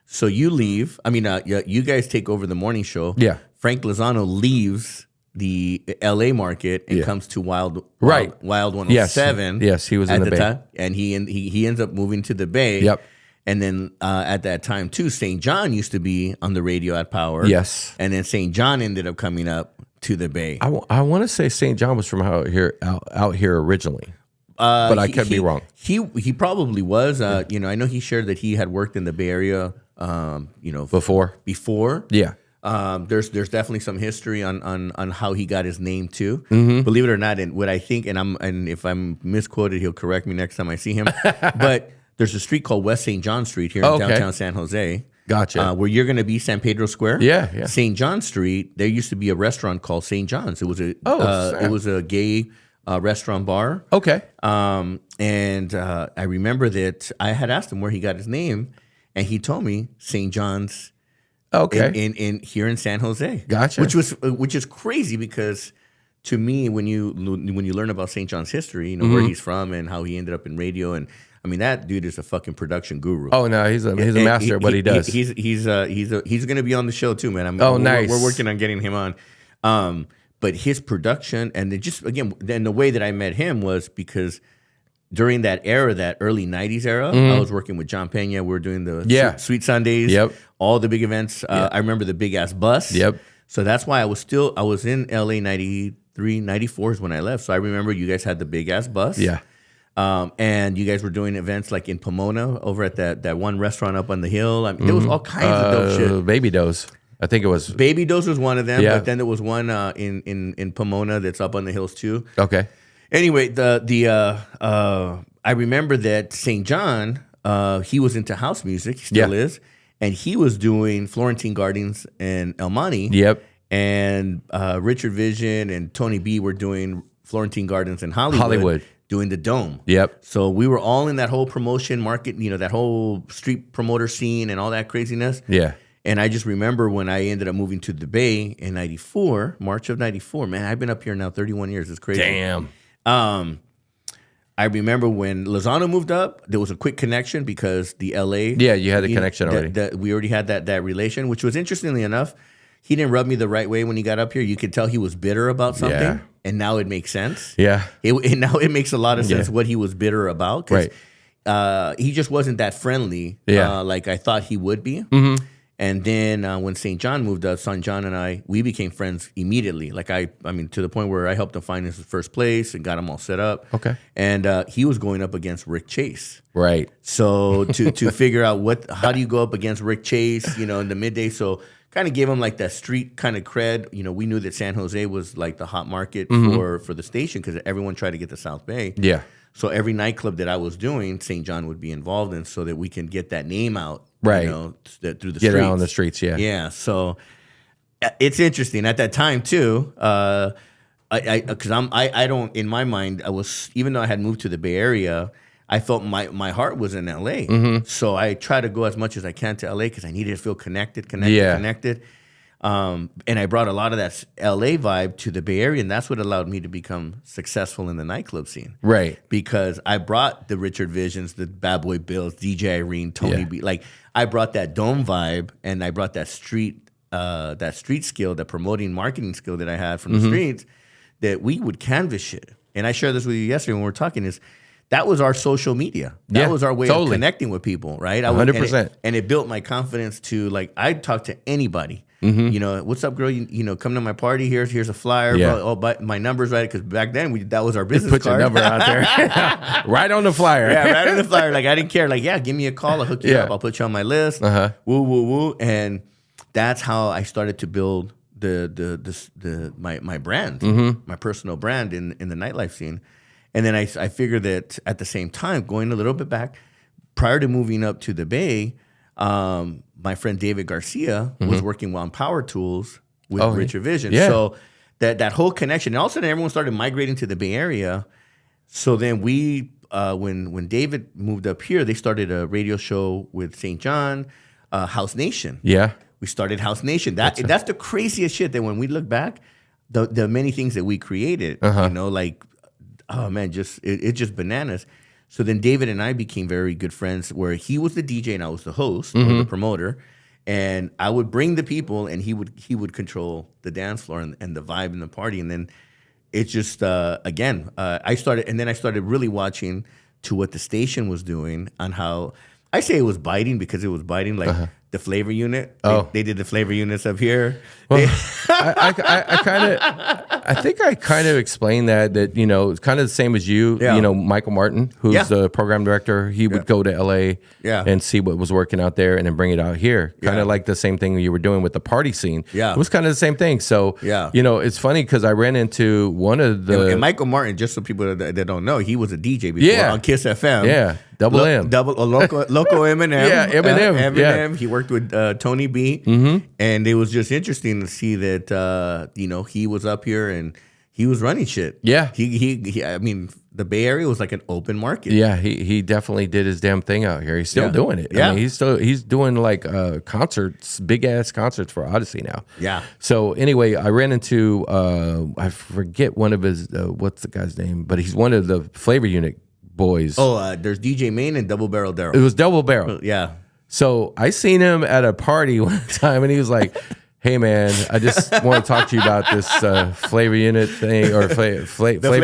So you leave. I mean, you guys take over the morning show. Yeah. Frank Lozano leaves the LA market and comes to Wild 107. Yes, he was in the Bay. time, and he ends up moving to the Bay. Yep. And then at that time too, St. John used to be on the radio at Power. Yes. And then St. John ended up coming up to the Bay. I want to say St. John was from out here originally. But I could be wrong. He probably was. You know, I know he shared that he had worked in the Bay Area. You know, Before. Yeah. There's definitely some history on how he got his name too. Mm-hmm. Believe it or not, and what I think, and if I'm misquoted, he'll correct me next time I see him. But there's a street called West St. John Street here in downtown San Jose. Gotcha. Where you're going to be San Pedro Square. Yeah. St. John Street. There used to be a restaurant called St. John's. It was a gay restaurant bar. Okay. And I remember that I had asked him where he got his name, and he told me St. John's. Okay. In here in San Jose. Gotcha. Which is crazy because to me, when you learn about St. John's history, you know where he's from and how he ended up in radio, and I mean that dude is a fucking production guru. Oh no, he's a master at what he does. He's going to be on the show too, man. Nice. We're working on getting him on. But his production and then the way that I met him was because during that era, that early 90s era, I was working with John Pena. We were doing the Sweet Sundays, all the big events. I remember the Big Ass Bus. Yep. So that's why I was in LA 93, 94 is when I left. So I remember you guys had the Big Ass Bus. Yeah. And you guys were doing events like in Pomona over at that one restaurant up on the hill. I mean, there was all kinds of dope shit. Baby Doze. I think it was. Baby Doze was one of them, Yeah. but then there was one in Pomona that's up on the hills too. Okay. Anyway, I remember that St. John, he was into house music, he still is, and he was doing Florentine Gardens and El Monte. Yep. And Richard Vision and Tony B were doing Florentine Gardens in Hollywood. Doing the Dome. Yep. So we were all in that whole promotion market, you know, that whole street promoter scene and all that craziness. Yeah. And I just remember when I ended up moving to the Bay in 94, March of 94, man, I've been up here now 31 years. It's crazy. Damn. I remember when Lozano moved up, there was a quick connection because the LA. Yeah, you had the connection already. We already had that relation, which was interestingly enough, he didn't rub me the right way when he got up here. You could tell he was bitter about something. Yeah. And now it makes sense. Yeah. Now it makes a lot of sense what he was bitter about. 'Cause, he just wasn't that friendly like I thought he would be. Mm-hmm. And then when St. John moved up, Son John and we became friends immediately. Like I mean, to the point where I helped him find his first place and got him all set up. Okay. And he was going up against Rick Chase. Right. So to figure out how do you go up against Rick Chase, you know, in the midday. So kind of gave him like that street kind of cred. You know, we knew that San Jose was like the hot market for the station because everyone tried to get to South Bay. Yeah. So every nightclub that I was doing, St. John would be involved in so that we can get that name out. Right. You know, through the streets. Get out on the streets, yeah. Yeah. So it's interesting. At that time too, because I don't, in my mind, I was, even though I had moved to the Bay Area, I felt my heart was in LA. So I try to go as much as I can to LA because I needed to feel connected. And I brought a lot of that LA vibe to the Bay Area, and that's what allowed me to become successful in the nightclub scene. Right. Because I brought the Richard Visions, the Bad Boy Bills, DJ Irene, Tony B. Like I brought that Dome vibe, and I brought that street skill, that promoting marketing skill that I had from the streets, that we would canvas shit. And I shared this with you yesterday when we were talking. That was our social media. That was our way of connecting with people, right? 100%. And it built my confidence to, like, I'd talk to anybody. You know, what's up, girl? You know, come to my party. Here's a flyer. Yeah. Bro. Oh, but my number's right because back then that was our business Put card. your number out there. Right on the flyer. Yeah, right on the flyer. Like I didn't care. Like, give me a call. I'll hook you up. I'll put you on my list. Woo, woo, woo. And that's how I started to build my brand, my personal brand in the nightlife scene. And then I figured that at the same time, going a little bit back, prior to moving up to the Bay, my friend David Garcia was working on Power Tools with Richard Vision. Yeah. So that whole connection. And all of a sudden, everyone started migrating to the Bay Area. So then we, when David moved up here, they started a radio show with St. John, House Nation. Yeah. We started House Nation. That's the craziest shit that when we look back, the many things that we created, you know, like, oh man, it's just bananas. So then David and I became very good friends where he was the DJ and I was the host or the promoter. And I would bring the people and he would control the dance floor and the vibe and the party. And then it's just, I started really watching to what the station was doing on how, I say it was biting because it was biting like the flavor unit. They did the flavor units up here. Well, I think I kind of explained that you know it's kind of the same as you. Yeah. You know, Michael Martin, who's the program director, he would go to LA and see what was working out there and then bring it out here. Kind of like the same thing you were doing with the party scene. Yeah, it was kind of the same thing. So you know, it's funny because I ran into one of the and Michael Martin. Just so people that don't know, he was a DJ before on Kiss FM. Yeah, Double M, Loco Eminem. Yeah, Eminem. Eminem. He worked with Tony B, and it was just interesting to see that you know he was up here and he was running shit. Yeah, he I mean, the Bay Area was like an open market. Yeah, he definitely did his damn thing out here. He's still doing it. Yeah, I mean, he's doing like concerts, big ass concerts for Odyssey now. Yeah. So anyway, I ran into I forget one of his what's the guy's name, but he's one of the Flavor Unit boys. Oh, there's DJ Main and Double Barrel Daryl. It was Double Barrel. Yeah. So I seen him at a party one time, and he was like, "Hey man, I just want to talk to you about this Flavor Unit thing or Flavor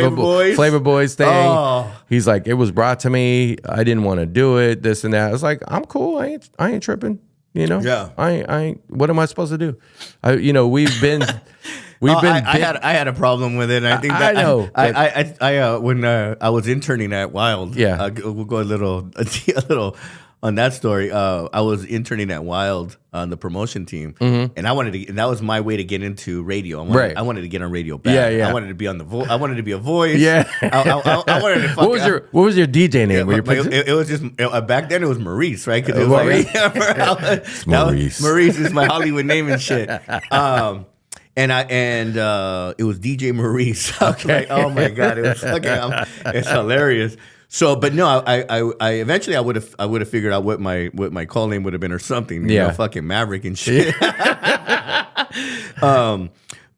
Boyz thing." Oh. He's like, "It was brought to me. I didn't want to do it. This and that." I was like, "I'm cool. I ain't tripping. You know. Yeah. I ain't. What am I supposed to do? You know, we've been." I had a problem with it. And I think that I know. When I was interning at Wild. Yeah. We'll go a little on that story. I was interning at Wild on the promotion team, and and that was my way to get into radio. I wanted to get on radio back. Yeah. I wanted to be on I wanted to be a voice. Yeah. I wanted to. What was your DJ name? It was just back then. It was Maurice, right? Because it was Maurice. Maurice is my Hollywood name and shit. And it was DJ Maurice. Okay. Like, oh my God, it was fucking. It's hilarious. So, but no, I eventually I would have figured out what my call name would have been or something. You know, fucking Maverick and shit.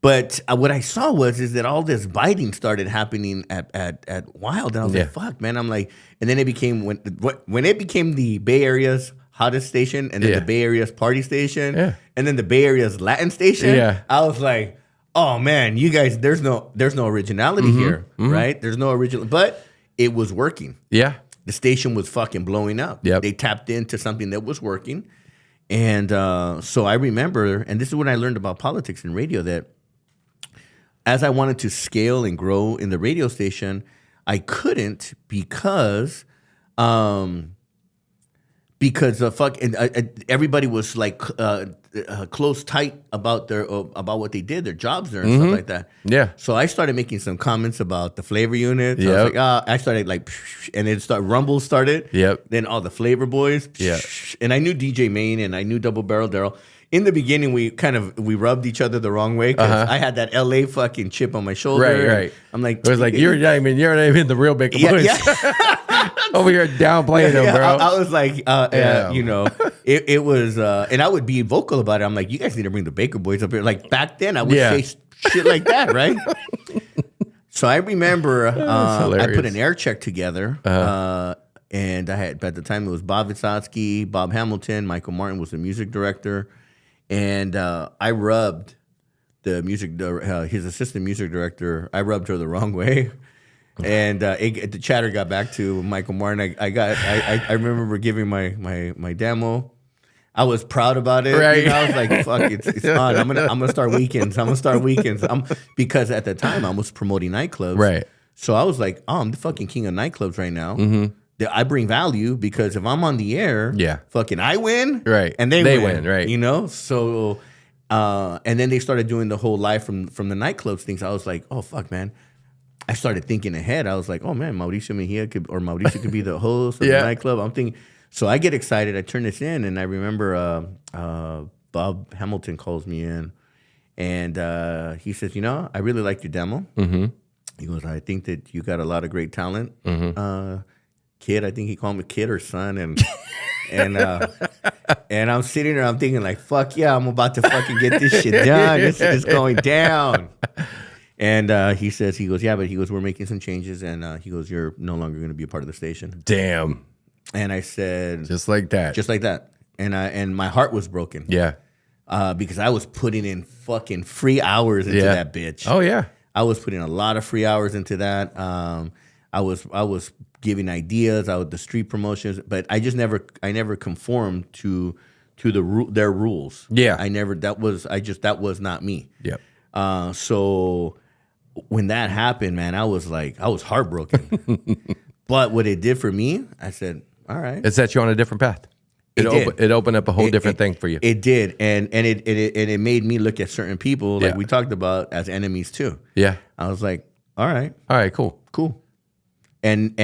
But what I saw is that all this biting started happening at Wild, and I was like, fuck, man. I'm like, and then it became when it became the Bay Area's hottest station, and then the Bay Area's party station, and then the Bay Area's Latin station. Yeah. I was like, oh man, you guys, there's no originality here, right? There's no original, but it was working. Yeah. The station was fucking blowing up. Yep. They tapped into something that was working. And so I remember, and this is when I learned about politics and radio, that as I wanted to scale and grow in the radio station, I couldn't because everybody was like close tight about about what they did, their jobs there and stuff like that. Yeah. So I started making some comments about the Flavor Unit. So I was like, I started like, and then Rumble started. Yep. Then all the Flavor Boys. Yeah. And I knew DJ Main and I knew Double Barrel Daryl. In the beginning, we rubbed each other the wrong way because I had that LA fucking chip on my shoulder. Right. I'm like, it was like you're not even the real Baka Boyz. Yeah. Over here downplaying them, bro. I was like, you know, it was, and I would be vocal about it. I'm like, you guys need to bring the Baka Boyz up here. Like back then, I would say shit like that, right? So I remember I put an air check together, and I had at the time it was Bob Vysotsky, Bob Hamilton, Michael Martin was the music director. And I rubbed his assistant music director. I rubbed her the wrong way, and the chatter got back to Michael Martin. I remember giving my demo. I was proud about it. Right. You know, I was like, "Fuck, it's on. I'm gonna start weekends. Because at the time I was promoting nightclubs. Right. So I was like, "Oh, I'm the fucking king of nightclubs right now." Mm-hmm. I bring value because if I'm on the air, fucking I win, right? And they win, right? You know, so and then they started doing the whole live from the nightclubs things. I was like, oh fuck, man. I started thinking ahead. I was like, oh man, Mauricio Mejia Mauricio could be the host of the nightclub. I'm thinking, so I get excited. I turn this in, and I remember Bob Hamilton calls me in, And he says, you know, I really like your demo. Mm-hmm. He goes, I think that you got a lot of great talent. Kid, I think he called me kid or son. And I'm sitting there, I'm thinking like, fuck yeah, I'm about to fucking get this shit done. This is going down. And he goes, yeah, but he goes, we're making some changes. And he goes, you're no longer going to be a part of the station. Damn. And I said, just like that. Just like that. And my heart was broken. Yeah. Because I was putting in fucking free hours into that bitch. Oh yeah. I was putting a lot of free hours into that. I was giving ideas, the street promotions, but I never conformed to their rules. Yeah. That was not me. Yeah. So when that happened, man, I was heartbroken. But what it did for me, I said, all right. It set you on a different path. It opened up a whole different thing for you. It did, and it made me look at certain people like we talked about as enemies too. Yeah, I was like, all right, cool. And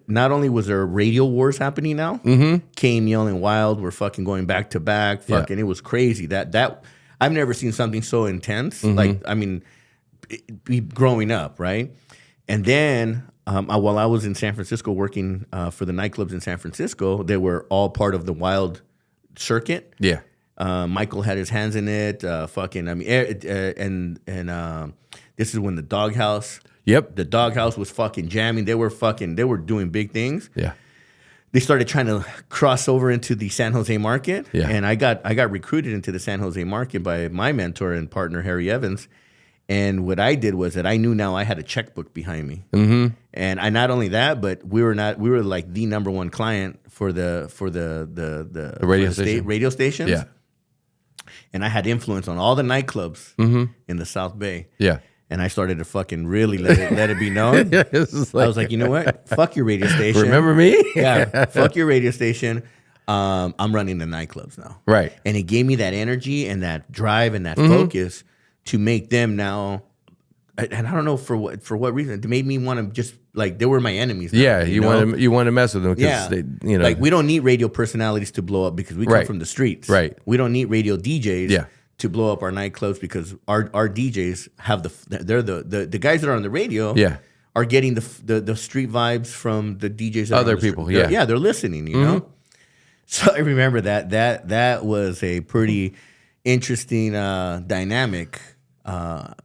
not only was there radio wars happening now, Kane, Yelling Wild were fucking going back to back. Fucking, it was crazy. That I've never seen something so intense. Like, I mean, growing up, right? And then. While I was in San Francisco working for the nightclubs in San Francisco, they were all part of the Wild circuit. Yeah, Michael had his hands in it. This is when the Doghouse. Yep, the Doghouse was fucking jamming. They were doing big things. Yeah, they started trying to cross over into the San Jose market. Yeah, and I got recruited into the San Jose market by my mentor and partner Harry Evans. And what I did was that I knew now I had a checkbook behind me, and I not only that, but we were like the number one client for the radio stations. Yeah, and I had influence on all the nightclubs in the South Bay. Yeah, and I started to fucking really let it be known. I was like, you know what? Fuck your radio station. Remember me? Yeah, fuck your radio station. I'm running the nightclubs now. Right, and it gave me that energy and that drive and that focus. To make them now, and I don't know for what reason, it made me want to just like they were my enemies. Now, yeah, you want to mess with them because they, like we don't need radio personalities to blow up because we come from the streets. Right, we don't need radio DJs to blow up our nightclubs because our DJs have they're the guys that are on the radio. Yeah, are getting the street vibes from the DJs. That other people. They're listening. You know, so I remember that was a pretty interesting dynamic.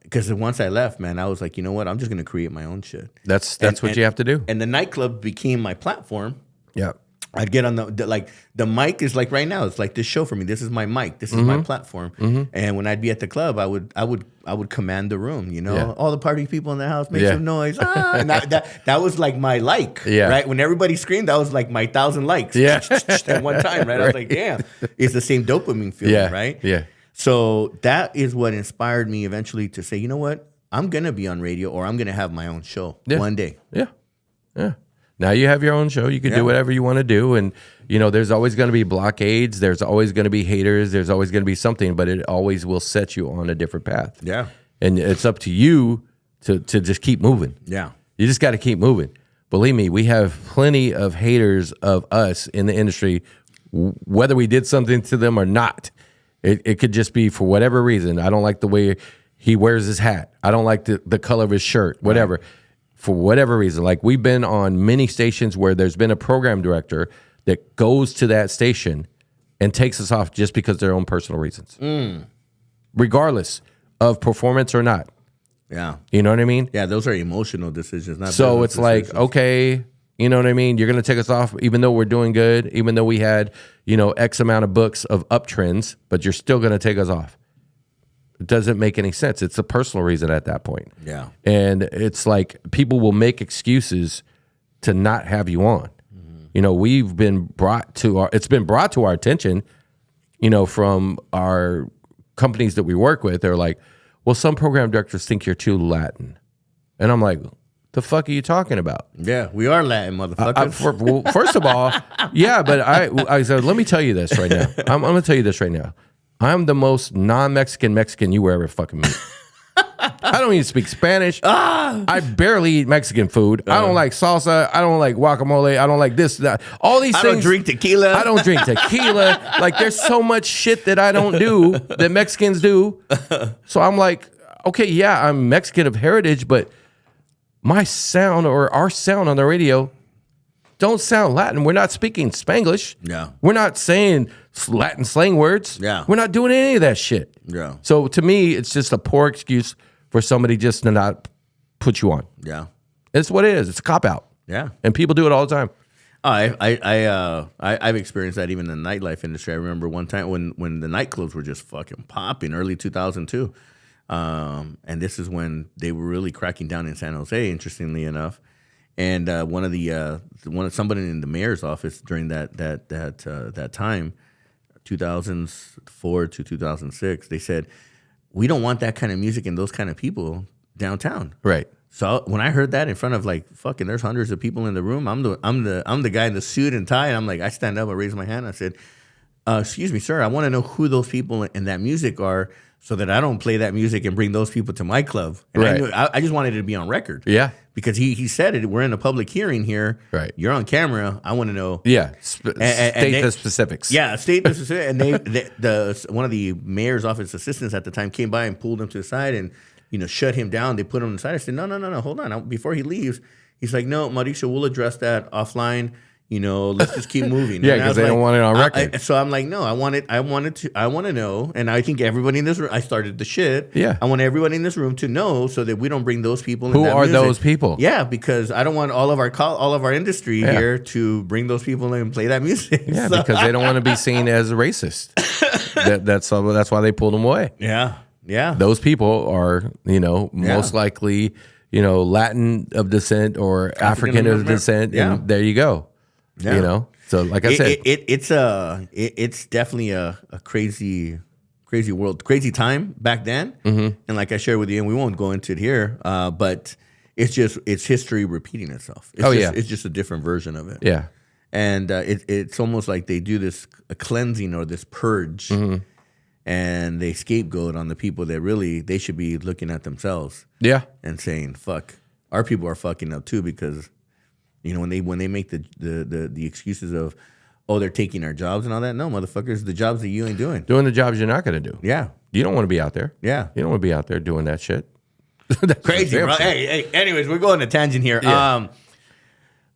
Because once I left, man, I was like, you know what? I'm just going to create my own shit. That's what you have to do. And the nightclub became my platform. Yeah. I'd get on the mic is like right now. It's like this show for me. This is my mic. This is my platform. And when I'd be at the club, I would command the room. You know, all the party people in the house make some noise. And that was like my right? When everybody screamed, that was like my 1,000 likes. Yeah. At one time, right? I was like, damn, it's the same dopamine feeling, right? Yeah. So that is what inspired me eventually to say, you know what? I'm going to be on radio or I'm going to have my own show one day. Yeah. Yeah. Now you have your own show. You can do whatever you want to do. And, there's always going to be blockades. There's always going to be haters. There's always going to be something, but it always will set you on a different path. Yeah. And it's up to you to just keep moving. Yeah. You just got to keep moving. Believe me, we have plenty of haters of us in the industry, whether we did something to them or not. It could just be for whatever reason. I don't like the way he wears his hat. I don't like the color of his shirt, whatever. Right. For whatever reason. Like we've been on many stations where there's been a program director that goes to that station and takes us off just because of their own personal reasons. Regardless of performance or not. Yeah. You know what I mean? Yeah, those are emotional decisions, not so it's decisions. Like, okay, you know what I mean? You're going to take us off even though we're doing good, even though we had, X amount of books of uptrends, but you're still going to take us off. It doesn't make any sense. It's a personal reason at that point. Yeah. And it's like people will make excuses to not have you on. We've been it's been brought to our attention, from our companies that we work with. They're like, well, some program directors think you're too Latin. And I'm like, the fuck are you talking about? Yeah, we are Latin, motherfuckers. First of all, yeah, but I said, let me tell you this right now. I'm going to tell you this right now. I'm the most non-Mexican Mexican you will ever fucking meet. I don't even speak Spanish. I barely eat Mexican food. I don't like salsa. I don't like guacamole. I don't like this, that. All these things. I don't drink tequila. I don't drink tequila. Like, there's so much shit that I don't do that Mexicans do. So I'm like, okay, yeah, I'm Mexican of heritage, but my sound or our sound on the radio don't sound Latin. We're not speaking Spanglish. Yeah. We're not saying Latin slang words. Yeah. We're not doing any of that shit. Yeah. So to me, it's just a poor excuse for somebody just to not put you on. Yeah. It's what it is. It's a cop out. Yeah. And people do it all the time. I've experienced that even in the nightlife industry. I remember one time when the nightclubs were just fucking popping, early 2002. And this is when they were really cracking down in San Jose, interestingly enough. And somebody in the mayor's office during that time, 2004 to 2006, they said, we don't want that kind of music and those kind of people downtown. Right. So when I heard that in front of there's hundreds of people in the room, I'm the guy in the suit and tie, and I'm like, I stand up, I raise my hand, I said, excuse me, sir, I want to know who those people in that music are, so that I don't play that music and bring those people to my club. And Right. I just wanted it to be on record. Yeah. Because he said it. We're in a public hearing here. Right. You're on camera. I want to know. Yeah. And State the specifics. Yeah, state the specifics. And one of the mayor's office assistants at the time came by and pulled him to the side and shut him down. They put him aside. I said, no, hold on. Before he leaves, he's like, no, Mauricio, we'll address that offline. Let's just keep moving. Yeah, because they don't want it on record. So I'm like, no, I want to know, and I think everybody in this room, I started the shit. Yeah. I want everybody in this room to know so that we don't bring those people. Who in that are music. those people? Yeah, because I don't want all of our industry here to bring those people in and play that music. Yeah, So- because they don't want to be seen as a racist. That's why they pulled them away. Yeah, yeah. Those people are, most likely, Latin of descent or African of descent, Yeah. and there you go. Yeah. So like I said, it's definitely a crazy world, crazy time back then. Mm-hmm. And like I shared with you, and we won't go into it here, but it's history repeating itself. It's just a different version of it. yeah, And it's almost like they do this cleansing or this purge, Mm-hmm. and they scapegoat on the people that really they should be looking at themselves yeah, and saying, "Fuck, our people are fucking up too," because when they make the excuses of, oh, they're taking our jobs and all that. No, motherfuckers, the jobs that you ain't doing. doing the jobs you're not going to do. Yeah, You don't want to be out there. yeah. You don't want to be out there doing that shit. Crazy, bro. Hey. Anyways, we're going to tangent here. Yeah.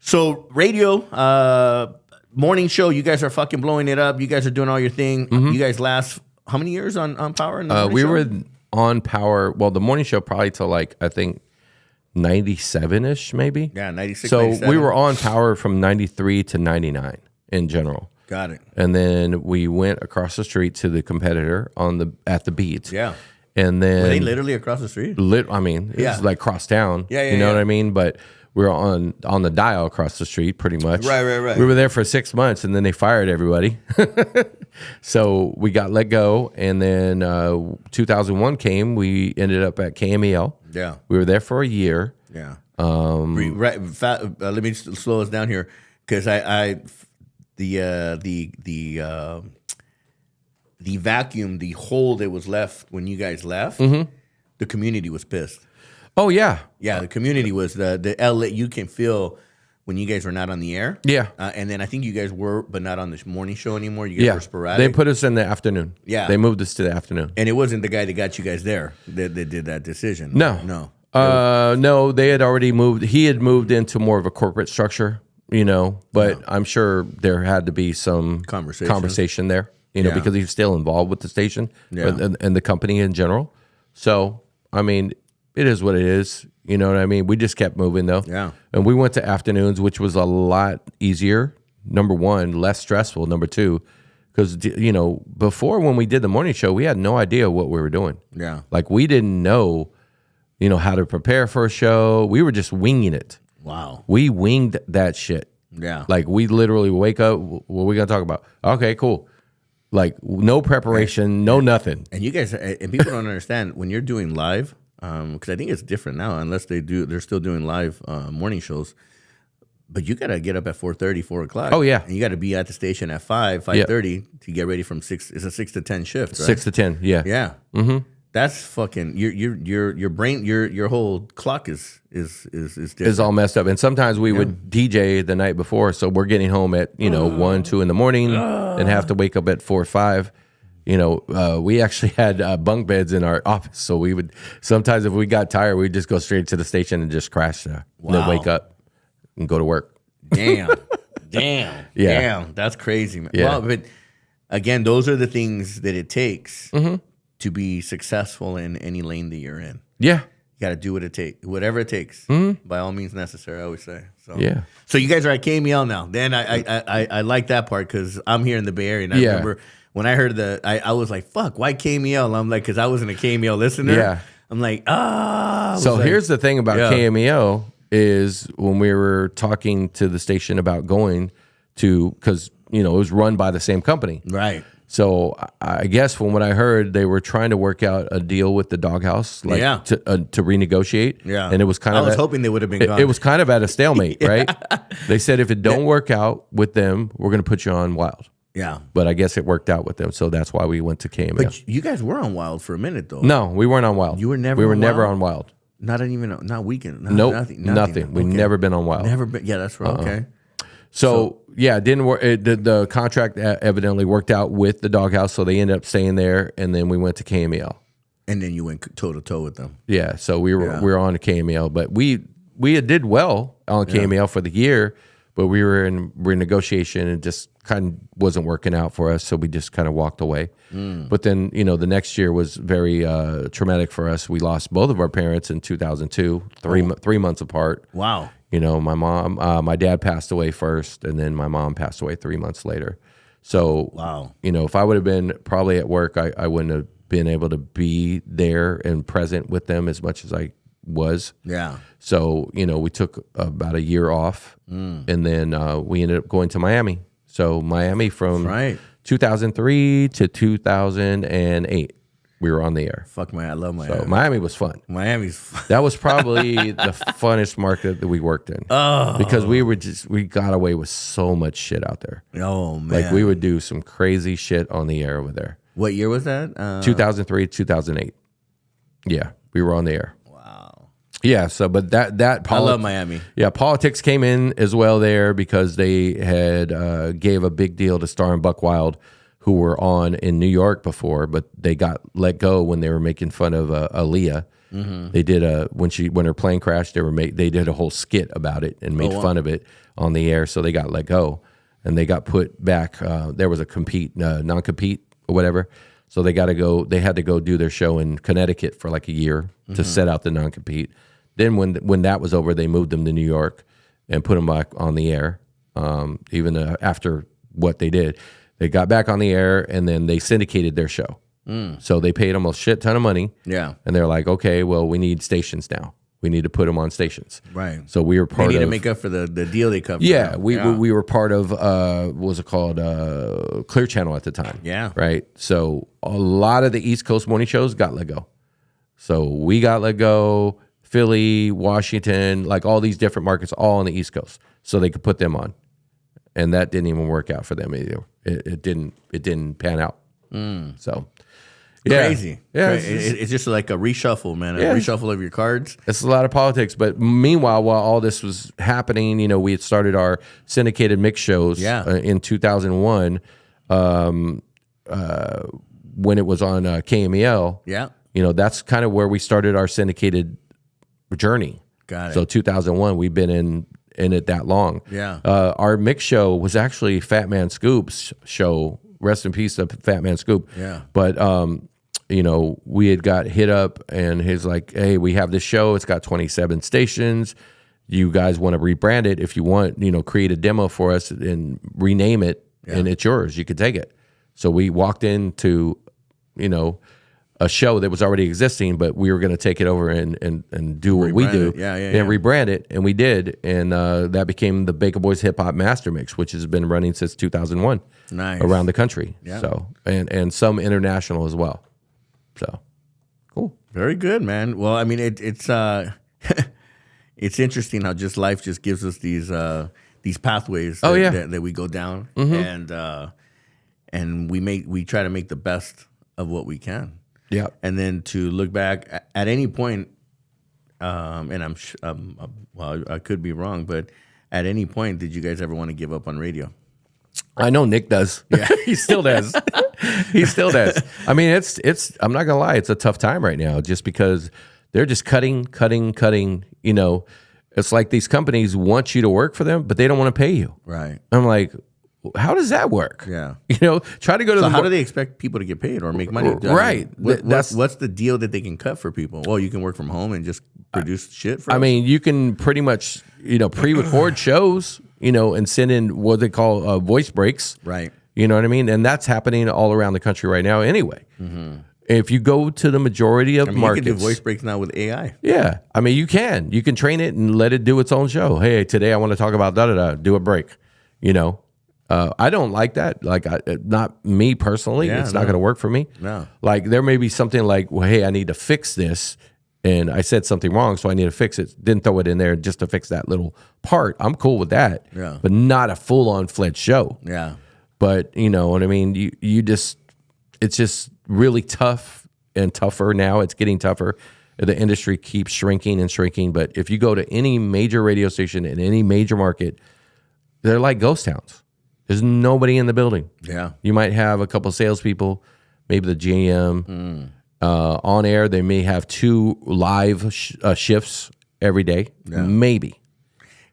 So radio, morning show. You guys are fucking blowing it up. You guys are doing all your thing. Mm-hmm. You guys last how many years on Power? In the morning We show? were on Power. Well, the morning show probably till I think 97-ish, maybe. Yeah, 96. So 97. we were on Power from 93 to 99 in general. Got it. And then we went across the street to the competitor at the Beat. Yeah. And then Were they literally across the street? It Yeah. was like cross town. Yeah, you know yeah. what I mean? But we were on the dial across the street pretty much. Right. We were there for 6 months and then they fired everybody. So we got let go. And then 2001 came. We ended up at KMEL. Yeah. We were there for a year. Yeah. Let me slow us down here because the vacuum, the hole that was left when you guys left, the community was pissed. Oh, yeah. Yeah, the community was the outlet you can feel when you guys were not on the air. Yeah. And then I think you guys were, but not on the morning show anymore. You guys were sporadic. They put us in the afternoon. Yeah. They moved us to the afternoon. And it wasn't the guy that got you guys there that did that decision. No. No, they had already moved. He had moved into more of a corporate structure, but I'm sure there had to be some conversation there, because he's still involved with the station and the company in general. So, I mean, it is what it is. You know what I mean? We just kept moving though. Yeah. And we went to afternoons, which was a lot easier. Number one, less stressful. Number two, because, before when we did the morning show, we had no idea what we were doing. Yeah. Like we didn't know, how to prepare for a show. We were just winging it. Wow. We winged that shit. Yeah. Like we literally wake up, what are we going to talk about? Okay, cool. Like no preparation, no nothing. And you guys, and people don't understand when you're doing live, because I think it's different now, unless they're still doing live morning shows. But you got to get up at 4:30, 4 o'clock. Oh, yeah. And you got to be at the station at 5:30 to get ready from 6. It's a 6 to 10 shift, right? 6 to 10, yeah. Yeah. Mm-hmm. That's fucking your brain, your whole clock is different. It's all messed up. And sometimes we would DJ the night before, so we're getting home at 1, 2 in the morning, and have to wake up at 4 or 5. We actually had bunk beds in our office, so we would sometimes if we got tired, we'd just go straight to the station and just crash there, and then wake up and go to work. Damn, Yeah. damn, that's crazy, man. Yeah. Well, but again, those are the things that it takes to be successful in any lane that you're in. Yeah. You got to do whatever it takes, by all means necessary. I always say. So Yeah. So you guys are at KML now. Then I like that part because I'm here in the Bay Area, and I remember when I heard I was like, "Fuck, why KML?" I'm like, because I wasn't a KML listener. Yeah. I'm like, So here's the thing about KMEL is when we were talking to the station about going to, because it was run by the same company, right. So I guess from what I heard, they were trying to work out a deal with the doghouse, to renegotiate. Yeah, and it was kind of. I was hoping they would have been gone. It was kind of at a stalemate, right? They said if it don't work out with them, we're going to put you on Wild. Yeah, but I guess it worked out with them, so that's why we went to KML. But you guys were on Wild for a minute, though. No, we weren't on Wild. You were never. We were on never Wild? on Wild. Not Weekend. Nope, nothing. We've never been on Wild. Never been. Yeah, that's right. Okay. So yeah, it didn't work. The contract evidently worked out with the doghouse, so they ended up staying there, and then we went to KMEL. And then you went toe to toe with them. Yeah, so we were on to KMEL, but we did well on KMEL for the year, but we were in renegotiation and just kind of wasn't working out for us, so we just kind of walked away. But then the next year was very traumatic for us. We lost both of our parents in 2002, 3 months apart. Wow. My dad passed away first, and then my mom passed away 3 months later. So, wow. If I would have been probably at work, I wouldn't have been able to be there and present with them as much as I was. Yeah. So, we took about a year off, and then we ended up going to Miami. So, Miami from 2003 to 2008. We were on the air. Fuck, I love Miami. So Miami was fun. Miami's fun. That was probably the funnest market that we worked in. Oh. Because we got away with so much shit out there. Oh, man. Like we would do some crazy shit on the air over there. What year was that? 2003, 2008. Yeah, we were on the air. Wow. Yeah, so but that I love Miami. Yeah, politics came in as well there because they had gave a big deal to Star and Buck Wild, who were on in New York before, but they got let go when they were making fun of Aaliyah. Mm-hmm. They did when her plane crashed. They did a whole skit about it and made fun of it on the air. So they got let go, and they got put back. There was a non-compete or whatever. So they got to go. They had to go do their show in Connecticut for like a year to set out the non-compete. Then when that was over, they moved them to New York and put them back on the air. Even after what they did. They got back on the air, and then they syndicated their show. So they paid them a shit ton of money. Yeah. And they're like, okay, well, we need stations now. We need to put them on stations. Right. So we were part of... They need to make up for the deal they cut. Yeah, we were part of, what was it called? Clear Channel at the time. Yeah. Right? So a lot of the East Coast morning shows got let go. So we got let go, Philly, Washington, like all these different markets, all on the East Coast. So they could put them on. And that didn't even work out for them either. It didn't pan out. So crazy. Yeah, it's just like a reshuffle, man. A reshuffle of your cards. It's a lot of politics. But meanwhile, while all this was happening, we had started our syndicated mix shows in 2001 when it was on KMEL. Yeah. That's kind of where we started our syndicated journey. Got it. So 2001, we've been in it that long. Yeah. Our mix show was actually Fat Man Scoop's show. Rest in peace to Fat Man Scoop. Yeah. But we had got hit up, and he's like, hey, we have this show. It's got 27 stations. You guys want to rebrand it? If you want, create a demo for us and rename it, and it's yours. You could take it. So we walked into, a show that was already existing, but we were going to take it over and do what we do. And rebrand it, and we did. And that became the Baka Boyz Hip Hop Master Mix, which has been running since 2001 around the country. Yeah. So and some international as well. So cool. Very good, man. Well, I mean, it's it's interesting how just life just gives us these pathways that we go down, and we try to make the best of what we can. Yeah. And then to look back at any point, and well, I could be wrong, but at any point, did you guys ever want to give up on radio? I know Nick does. Yeah, he still does. He still does. I mean, it's. I'm not gonna lie, it's a tough time right now, just because they're just cutting. You know, it's like these companies want you to work for them, but they don't want to pay you. Right. I'm like, how does that work? Yeah. You know, try to go to. So how do they expect people to get paid or make money? Right. What's the deal that they can cut for people? Well, you can work from home and just produce shit for us? I mean, you can pretty much, pre-record shows, and send in what they call voice breaks. Right. You know what I mean? And that's happening all around the country right now anyway. If you go to the majority of markets. You can do voice breaks now with AI. Yeah. I mean, you can. You can train it and let it do its own show. Hey, today I want to talk about da-da-da. Do a break, I don't like that. Like, not me personally. Yeah, it's not going to work for me. No. Like, there may be something like, well, hey, I need to fix this, and I said something wrong, so I need to fix it. Didn't throw it in there just to fix that little part. I'm cool with that. Yeah. But not a full-on fledged show. Yeah. But you know what I mean? It's just really tough and tougher now. It's getting tougher. The industry keeps shrinking and shrinking. But if you go to any major radio station in any major market, they're like ghost towns. There's nobody in the building. Yeah. You might have a couple of salespeople, maybe the GM. On air, they may have 2 live shifts every day, maybe.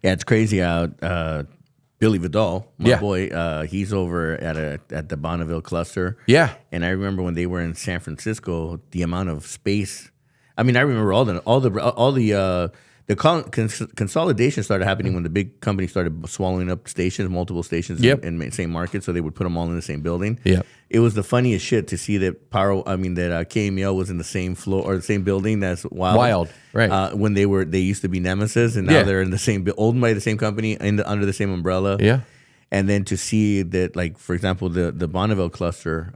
Yeah, it's crazy out. Billy Vidal, my Yeah. boy, he's over at the Bonneville cluster. Yeah. And I remember when they were in San Francisco, the amount of space. I mean, I remember all the consolidation started happening when the big companies started swallowing up stations, multiple stations in the same market, so they would put them all in the same building. Yep. It was the funniest shit to see that KML was in the same floor or the same building. That's wild. Right. When they used to be nemesis, and now they're in the same, owned by the same company, under the same umbrella. Yeah. And then to see that, like, for example, the Bonneville cluster,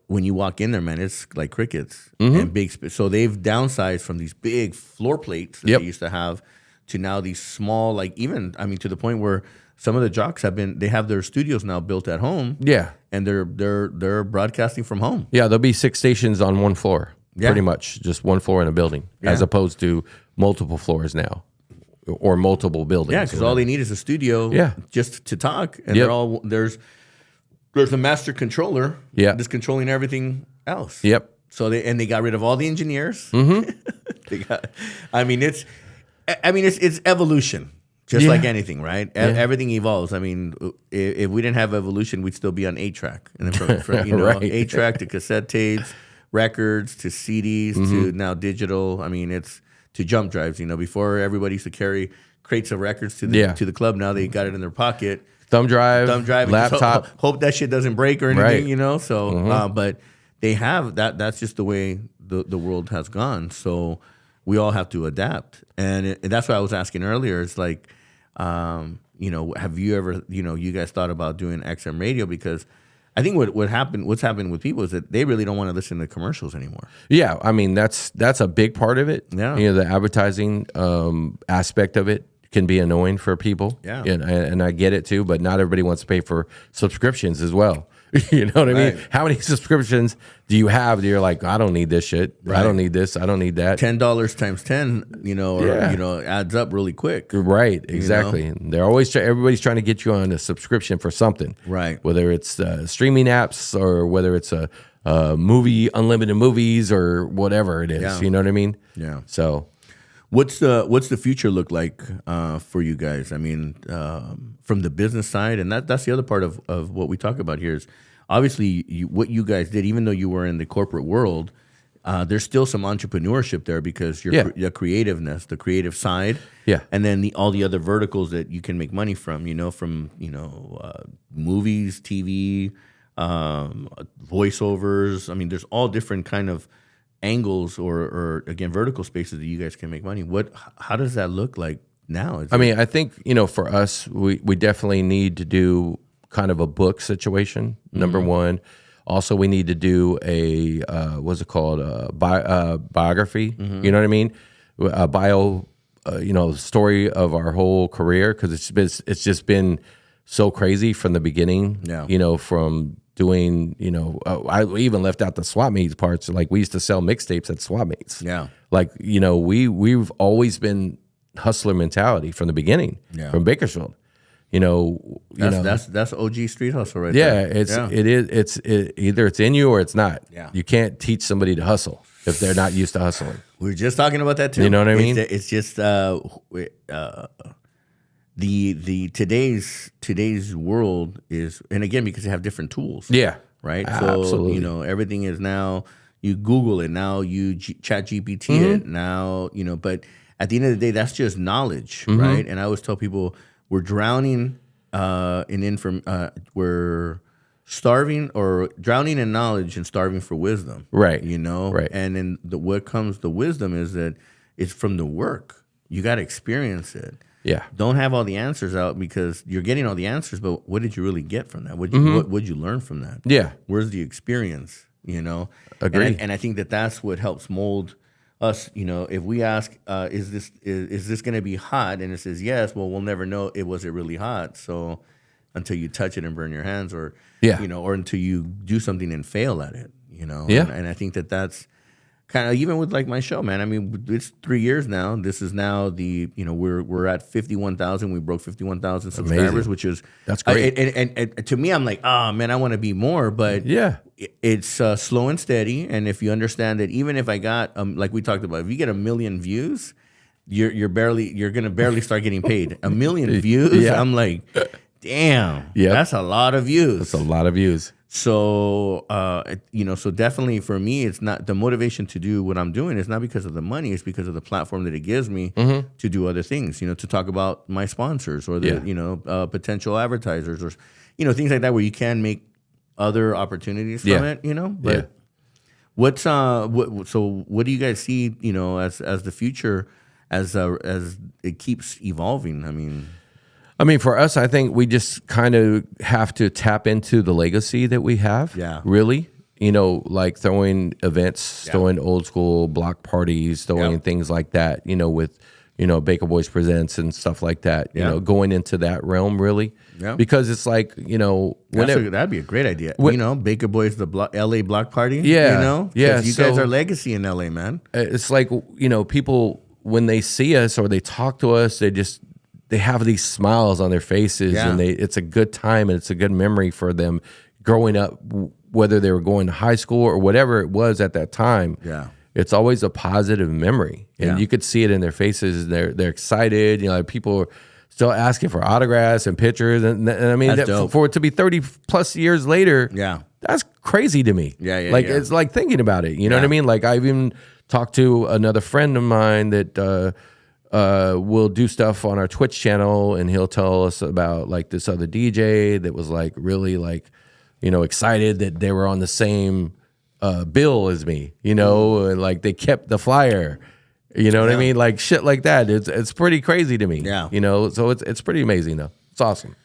when you walk in there, man, it's like crickets and big. So they've downsized from these big floor plates that they used to have to now these small, like, even, I mean, to the point where some of the jocks they have their studios now built at home. Yeah. And they're broadcasting from home. Yeah, there'll be 6 stations on one floor, Yeah. pretty much, just one floor in a building, as opposed to multiple floors now, or multiple buildings. Yeah, because all they need is a studio just to talk. And they're all, there's a master controller that's controlling everything else. Yep. So they got rid of all the engineers. It's evolution, just like anything, right? Everything evolves. I mean, if we didn't have evolution, we'd still be on 8-track, and then from 8-track to cassette tapes, records to CDs to now digital. I mean, it's to jump drives. Before everybody used to carry crates of records to the club. Now they got it in their pocket. Thumb drive, laptop. Hope that shit doesn't break or anything, So, but they have that. That's just the way the world has gone. So we all have to adapt, and that's what I was asking earlier. It's like, have you ever, you guys thought about doing XM radio? Because I think what's happened with people is that they really don't want to listen to commercials anymore. Yeah, I mean that's a big part of it. Yeah, the advertising aspect of it can be annoying for people. Yeah, and I get it too. But not everybody wants to pay for subscriptions as well. You know what I mean? How many subscriptions do you have that you're like, I don't need this shit. Right. I don't need this. I don't need that. $10 times 10, adds up really quick. Right, exactly. They're always everybody's trying to get you on a subscription for something. Right. Whether it's streaming apps or whether it's a movie, unlimited movies or whatever it is. Yeah. You know what I mean? Yeah. So what's the future look like for you guys? I mean, from the business side, and that's the other part of what we talk about here is obviously what you guys did, even though you were in the corporate world, there's still some entrepreneurship there because the creativeness, the creative side, and then all the other verticals that you can make money from, movies, TV, voiceovers. I mean, there's all different kind of angles or again vertical spaces that you guys can make money. How does that look like now? I think for us, we definitely need to do kind of a book situation. Number one. Also, we need to do a what's it called, biography. You know what I mean? A bio, story of our whole career, because it's just been so crazy from the beginning. Yeah. From doing, I even left out the swap meets parts. Like we used to sell mixtapes at swap meets. Yeah. Like, we've always been hustler mentality from the beginning, from Bakersfield. That's OG street hustle right there. It's either it's in you or it's not. Yeah. You can't teach somebody to hustle if they're not used to hustling. We were just talking about that too. You know what I mean? It's just the today's world is, and again, because they have different tools. Yeah. Right. Absolutely. So everything is now, you Google it, now you chat GPT it now, but at the end of the day, that's just knowledge, right? And I always tell people, we're drowning we're starving or drowning in knowledge and starving for wisdom. Right. Right. And then what comes the wisdom is that it's from the work. You got to experience it. Yeah. Don't have all the answers out, because you're getting all the answers, but what did you really get from that? What'd you learn from that? Yeah. Where's the experience? Agree. And I think that's what helps mold us. If we ask, is this going to be hot, and it says yes, well, we'll never know was it really hot. So until you touch it and burn your hands, or or until you do something and fail at it, Yeah. And I think that's kind of, even with like my show, man. I mean, it's 3 years now. This is now we're at 51,000. We broke 51,000 subscribers, Amazing. which is, that's great. And to me, I'm like, oh man, I want to be more, but Yeah. it's slow and steady. And if you understand that, even if I got like we talked about, if you get 1 million views, you're gonna barely start getting paid. 1 million views, Yeah. I'm like, damn, Yep. that's a lot of views. That's a lot of views. So, so definitely for me, it's not the motivation to do what I'm doing. It's not because of the money. It's because of the platform that it gives me to do other things, to talk about my sponsors or the, potential advertisers or, things like that, where you can make other opportunities from it, but what do you guys see, as the future, as it keeps evolving? I mean, for us, I think we just kind of have to tap into the legacy that we have. Yeah. Really. Like throwing events, throwing old school block parties, throwing things like that, with, Baka Boyz Presents and stuff like that, going into that realm, really. Yeah. Because it's like, that'd be a great idea. Baka Boyz, the LA block party. Yeah. Yeah. You guys are legacy in LA, man. It's like, people, when they see us or they talk to us, they have these smiles on their faces, and it's a good time and it's a good memory for them growing up, whether they were going to high school or whatever it was at that time. Yeah. It's always a positive memory, and you could see it in their faces. They're excited. People are still asking for autographs and pictures, and I mean, for it to be 30 plus years later, that's crazy to me. It's like thinking about it. You know what I mean? Like I've even talked to another friend of mine that will do stuff on our Twitch channel, and he'll tell us about like this other DJ that was like really like, excited that they were on the same bill as me, and like they kept the flyer, what I mean? Like shit like that. It's pretty crazy to me. Yeah. So it's pretty amazing though. It's awesome.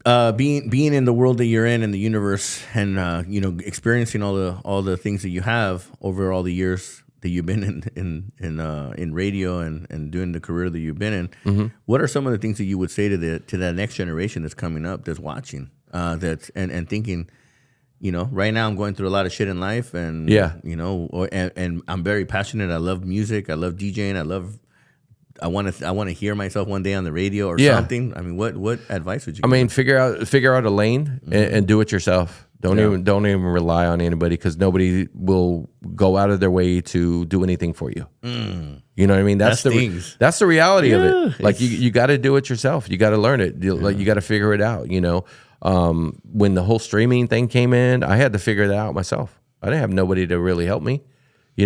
Being in the world that you're in the universe, and experiencing all the things that you have over all the years that you've been in radio and doing the career that you've been in. What are some of the things that you would say to that next generation that's coming up, that's watching, that's and thinking, right now I'm going through a lot of shit in life, and and I'm very passionate. I love music. I love DJing. I want to hear myself one day on the radio or something. I mean, what advice would you give? I mean, figure out a lane and do it yourself. Don't even rely on anybody, because nobody will go out of their way to do anything for you. You know what I mean? That's the reality of it. Like you got to do it yourself. You got to learn it. Like you got to figure it out. When the whole streaming thing came in, I had to figure that out myself. I didn't have nobody to really help me.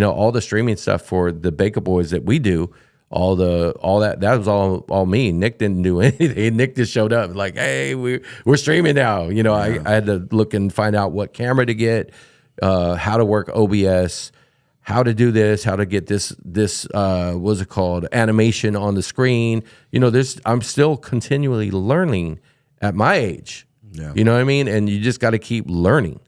All the streaming stuff for the Baka Boyz that we do, all that was all me. Nick didn't do anything. Nick just showed up like, hey, we're streaming now. I had to look and find out what camera to get, how to work OBS, how to do this, how to get this what's it called, animation on the screen. I'm still continually learning at my age. Yeah. You know what I mean? And you just got to keep learning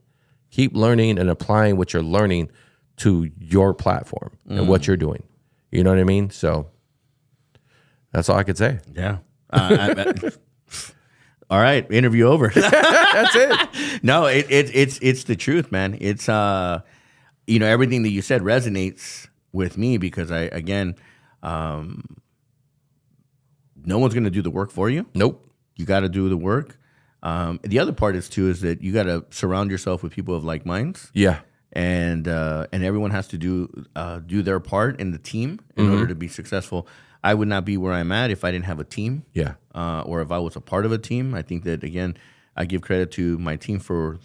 and applying what you're learning to your platform and what you're doing. You know what I mean? So that's all I could say. Yeah. All right, interview over. That's it. No, it's the truth, man. It's everything that you said resonates with me because no one's going to do the work for you. Nope. You got to do the work. The other part is that you got to surround yourself with people of like minds. Yeah. And everyone has to do their part in the team in order to be successful. I would not be where I'm at if I didn't have a team. Yeah. Or if I was a part of a team. I think that again, I give credit to my team for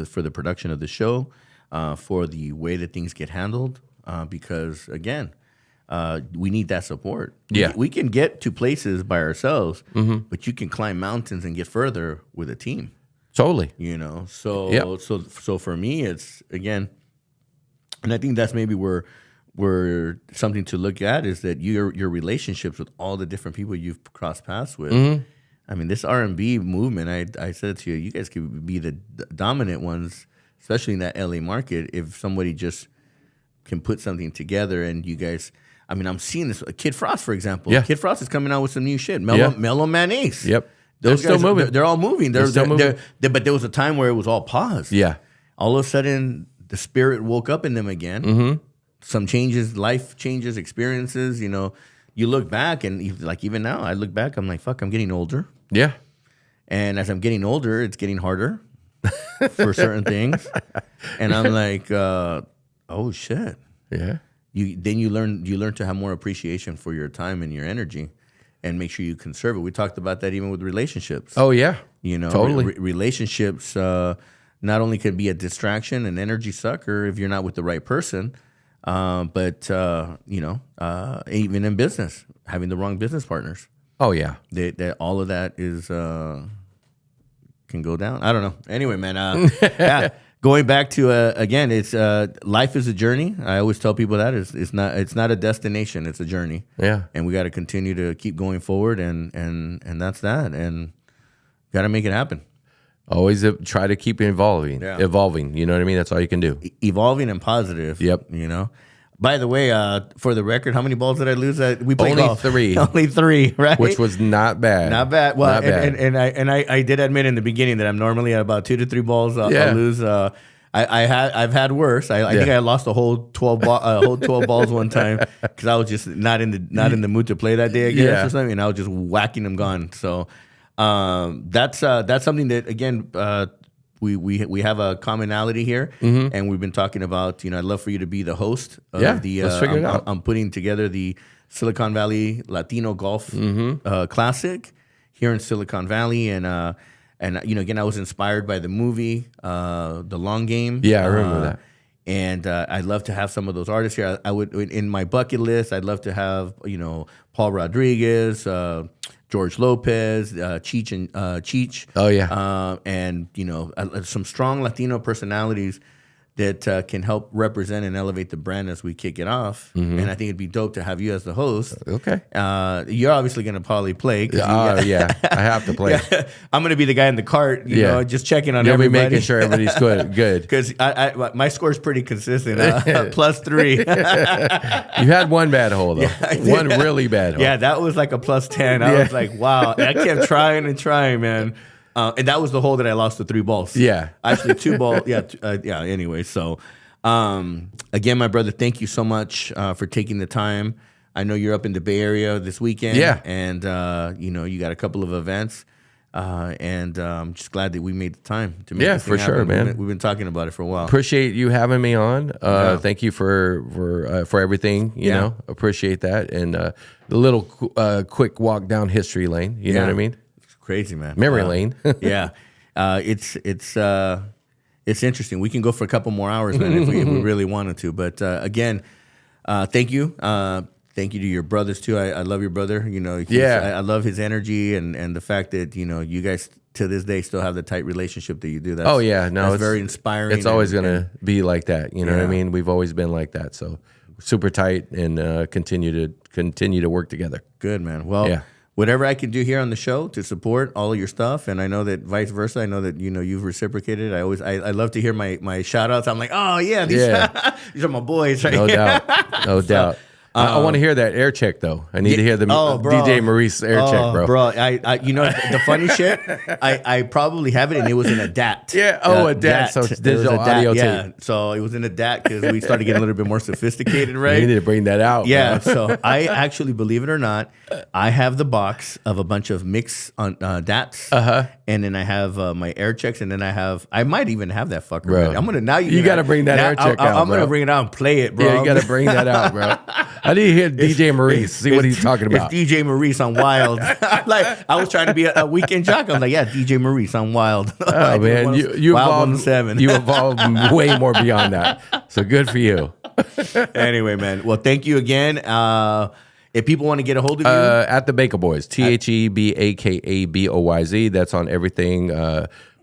for the production of the show, for the way that things get handled. Because again, we need that support. Yeah. We can get to places by ourselves, but you can climb mountains and get further with a team. Totally. So for me, it's again, and I think that's maybe where something to look at is that your relationships with all the different people you've crossed paths with. I mean, this R&B movement, I said to you, you guys could be the dominant ones, especially in that LA market, if somebody just can put something together and you guys. I mean, I'm seeing this. Kid Frost, for example. Yeah. Kid Frost is coming out with some new shit. Mellow Man Ace. Yep. Those They're guys, still moving. They're all moving. They're still moving. but there was a time where it was all paused. Yeah. All of a sudden, the spirit woke up in them again. Some changes, life changes, experiences. You look back and even now, I look back. I'm like, fuck, I'm getting older. Yeah. And as I'm getting older, it's getting harder for certain things. And I'm like, oh shit. Yeah. You learn to have more appreciation for your time and your energy, and make sure you conserve it. We talked about that even with relationships. Oh yeah. Totally. Relationships not only can be a distraction, an energy sucker if you're not with the right person, but even in business, having the wrong business partners. Oh yeah. That all of that is can go down. I don't know. Anyway, man. Yeah. Going back to again, it's life is a journey. I always tell people that it's not a destination, it's a journey. Yeah, and we got to continue to keep going forward, and that's that, and got to make it happen. Always try to keep evolving. Yeah. Evolving. You know what I mean? That's all you can do. Evolving and positive. Yep. By the way, for the record, how many balls did I lose? We played Only golf. 3. Only 3, right? Which was not bad. Not bad. Well, not bad. And I did admit in the beginning that I'm normally at about 2 to 3 balls. I'll lose. I've had worse. I think I lost a whole 12 balls one time because I was just not in the mood to play that day, I guess, or something. And I was just whacking them gone. So that's something that again. We have a commonality here, and we've been talking about. I'd love for you to be the host of the. Let's figure it out. I'm putting together the Silicon Valley Latino Golf Classic here in Silicon Valley, and again, I was inspired by the movie, The Long Game. Yeah, I remember that. And I'd love to have some of those artists here. I would, in my bucket list, I'd love to have Paul Rodriguez, George Lopez, Cheech. Oh yeah. And some strong Latino personalities that can help represent and elevate the brand as we kick it off. And I think it'd be dope to have you as the host. Okay. You're obviously going to probably play. Yeah, I have to play. Yeah. I'm going to be the guy in the cart, just checking on everybody. You'll be making sure everybody's good. Because my score's pretty consistent, +3. You had one bad hole, though. Yeah, one really bad hole. Yeah, that was like a +10. I was like, wow. And I kept trying and trying, man. And that was the hole that I lost the 3 balls. Yeah. Actually, 2 balls. Yeah. Anyway, so again, my brother, thank you so much for taking the time. I know you're up in the Bay Area this weekend. Yeah. And, you got a couple of events. And I'm just glad that we made the time to make this thing for sure, happen. man. We've been talking about it for a while. Appreciate you having me on. Thank you for everything. You know, appreciate that. And the little quick walk down history lane. You know what I mean? Crazy, man. Memory lane. Yeah. It's interesting. We can go for a couple more hours, man, if we really wanted to. But again, thank you. Thank you to your brothers too. I love your brother. I love his energy and the fact that you guys to this day still have the tight relationship that you do. That's, it's very inspiring. It's always gonna be like that. You know what I mean? We've always been like that. So super tight and continue to work together. Good, man. Well. Whatever I can do here on the show to support all of your stuff, and I know that vice versa. I know that you've reciprocated. I love to hear my shout outs. I'm like, oh yeah, these are my boys, right? No doubt. I want to hear that air check though. I need to hear the DJ Maurice air check, bro. I you know the funny shit. I probably have it, and it was in a DAT. Yeah. Oh, a DAT. So it's digital audio tape. Yeah. So it was in a DAT because we started getting a little bit more sophisticated, right? You need to bring that out. Yeah. Bro. So I actually, believe it or not, I have the box of a bunch of mix on DATs. And then I have my air checks, and then I might even have that fucker. Bro. I'm gonna now you got to bring that air check out. I'm gonna bring it out and play it, bro. Yeah, you got to bring that out, bro. I need to hear DJ Maurice. See what he's talking about. It's DJ Maurice on Wild. Like I was trying to be a weekend jock. I'm like, yeah, DJ Maurice on Wild. Oh man, you Wild evolved. You evolved way more beyond that. So good for you. Anyway, man. Well, thank you again. If people want to get a hold of you, at the Baka Boyz, TheBakaboyz. That's on everything.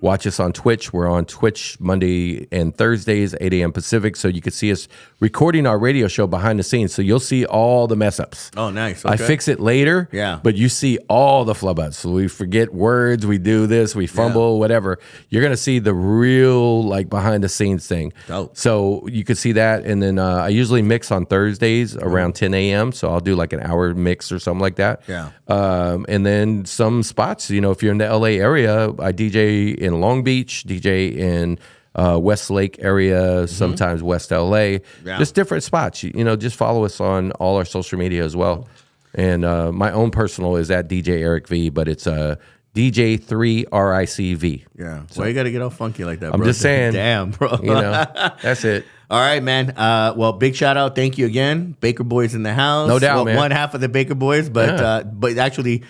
Watch us on Twitch. We're on Twitch Monday and Thursdays, 8 a.m. Pacific. So you can see us recording our radio show behind the scenes. So you'll see all the mess ups. Oh, nice. Okay. I fix it later. Yeah. But you see all the flub ups. So we forget words. We do this. We fumble, whatever. You're going to see the real like behind the scenes thing. Dope. So you could see that. And then I usually mix on Thursdays around 10 a.m. So I'll do like an hour mix or something like that. Yeah. And then some spots, you know, if you're in the LA area, I DJ in Long Beach, DJ in Westlake area, sometimes West LA, just different spots. You know, just follow us on all our social media as well. And my own personal is at DJ Eric V, but it's DJ3RICV. Yeah. So why you got to get all funky like that, bro? I'm just saying. Damn, bro. You know, that's it. All right, man. Well, big shout out. Thank you again. Baker Boys in the house. No doubt, man. One half of the Baker Boys, but actually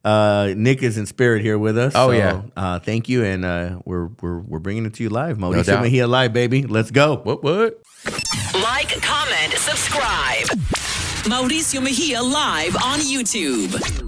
Nick is in spirit here with us. Oh, so, yeah. Thank you, and we're bringing it to you live. No Mauricio doubt. Mejia live, baby. Let's go. What? Like, comment, subscribe. Mauricio Mejia live on YouTube.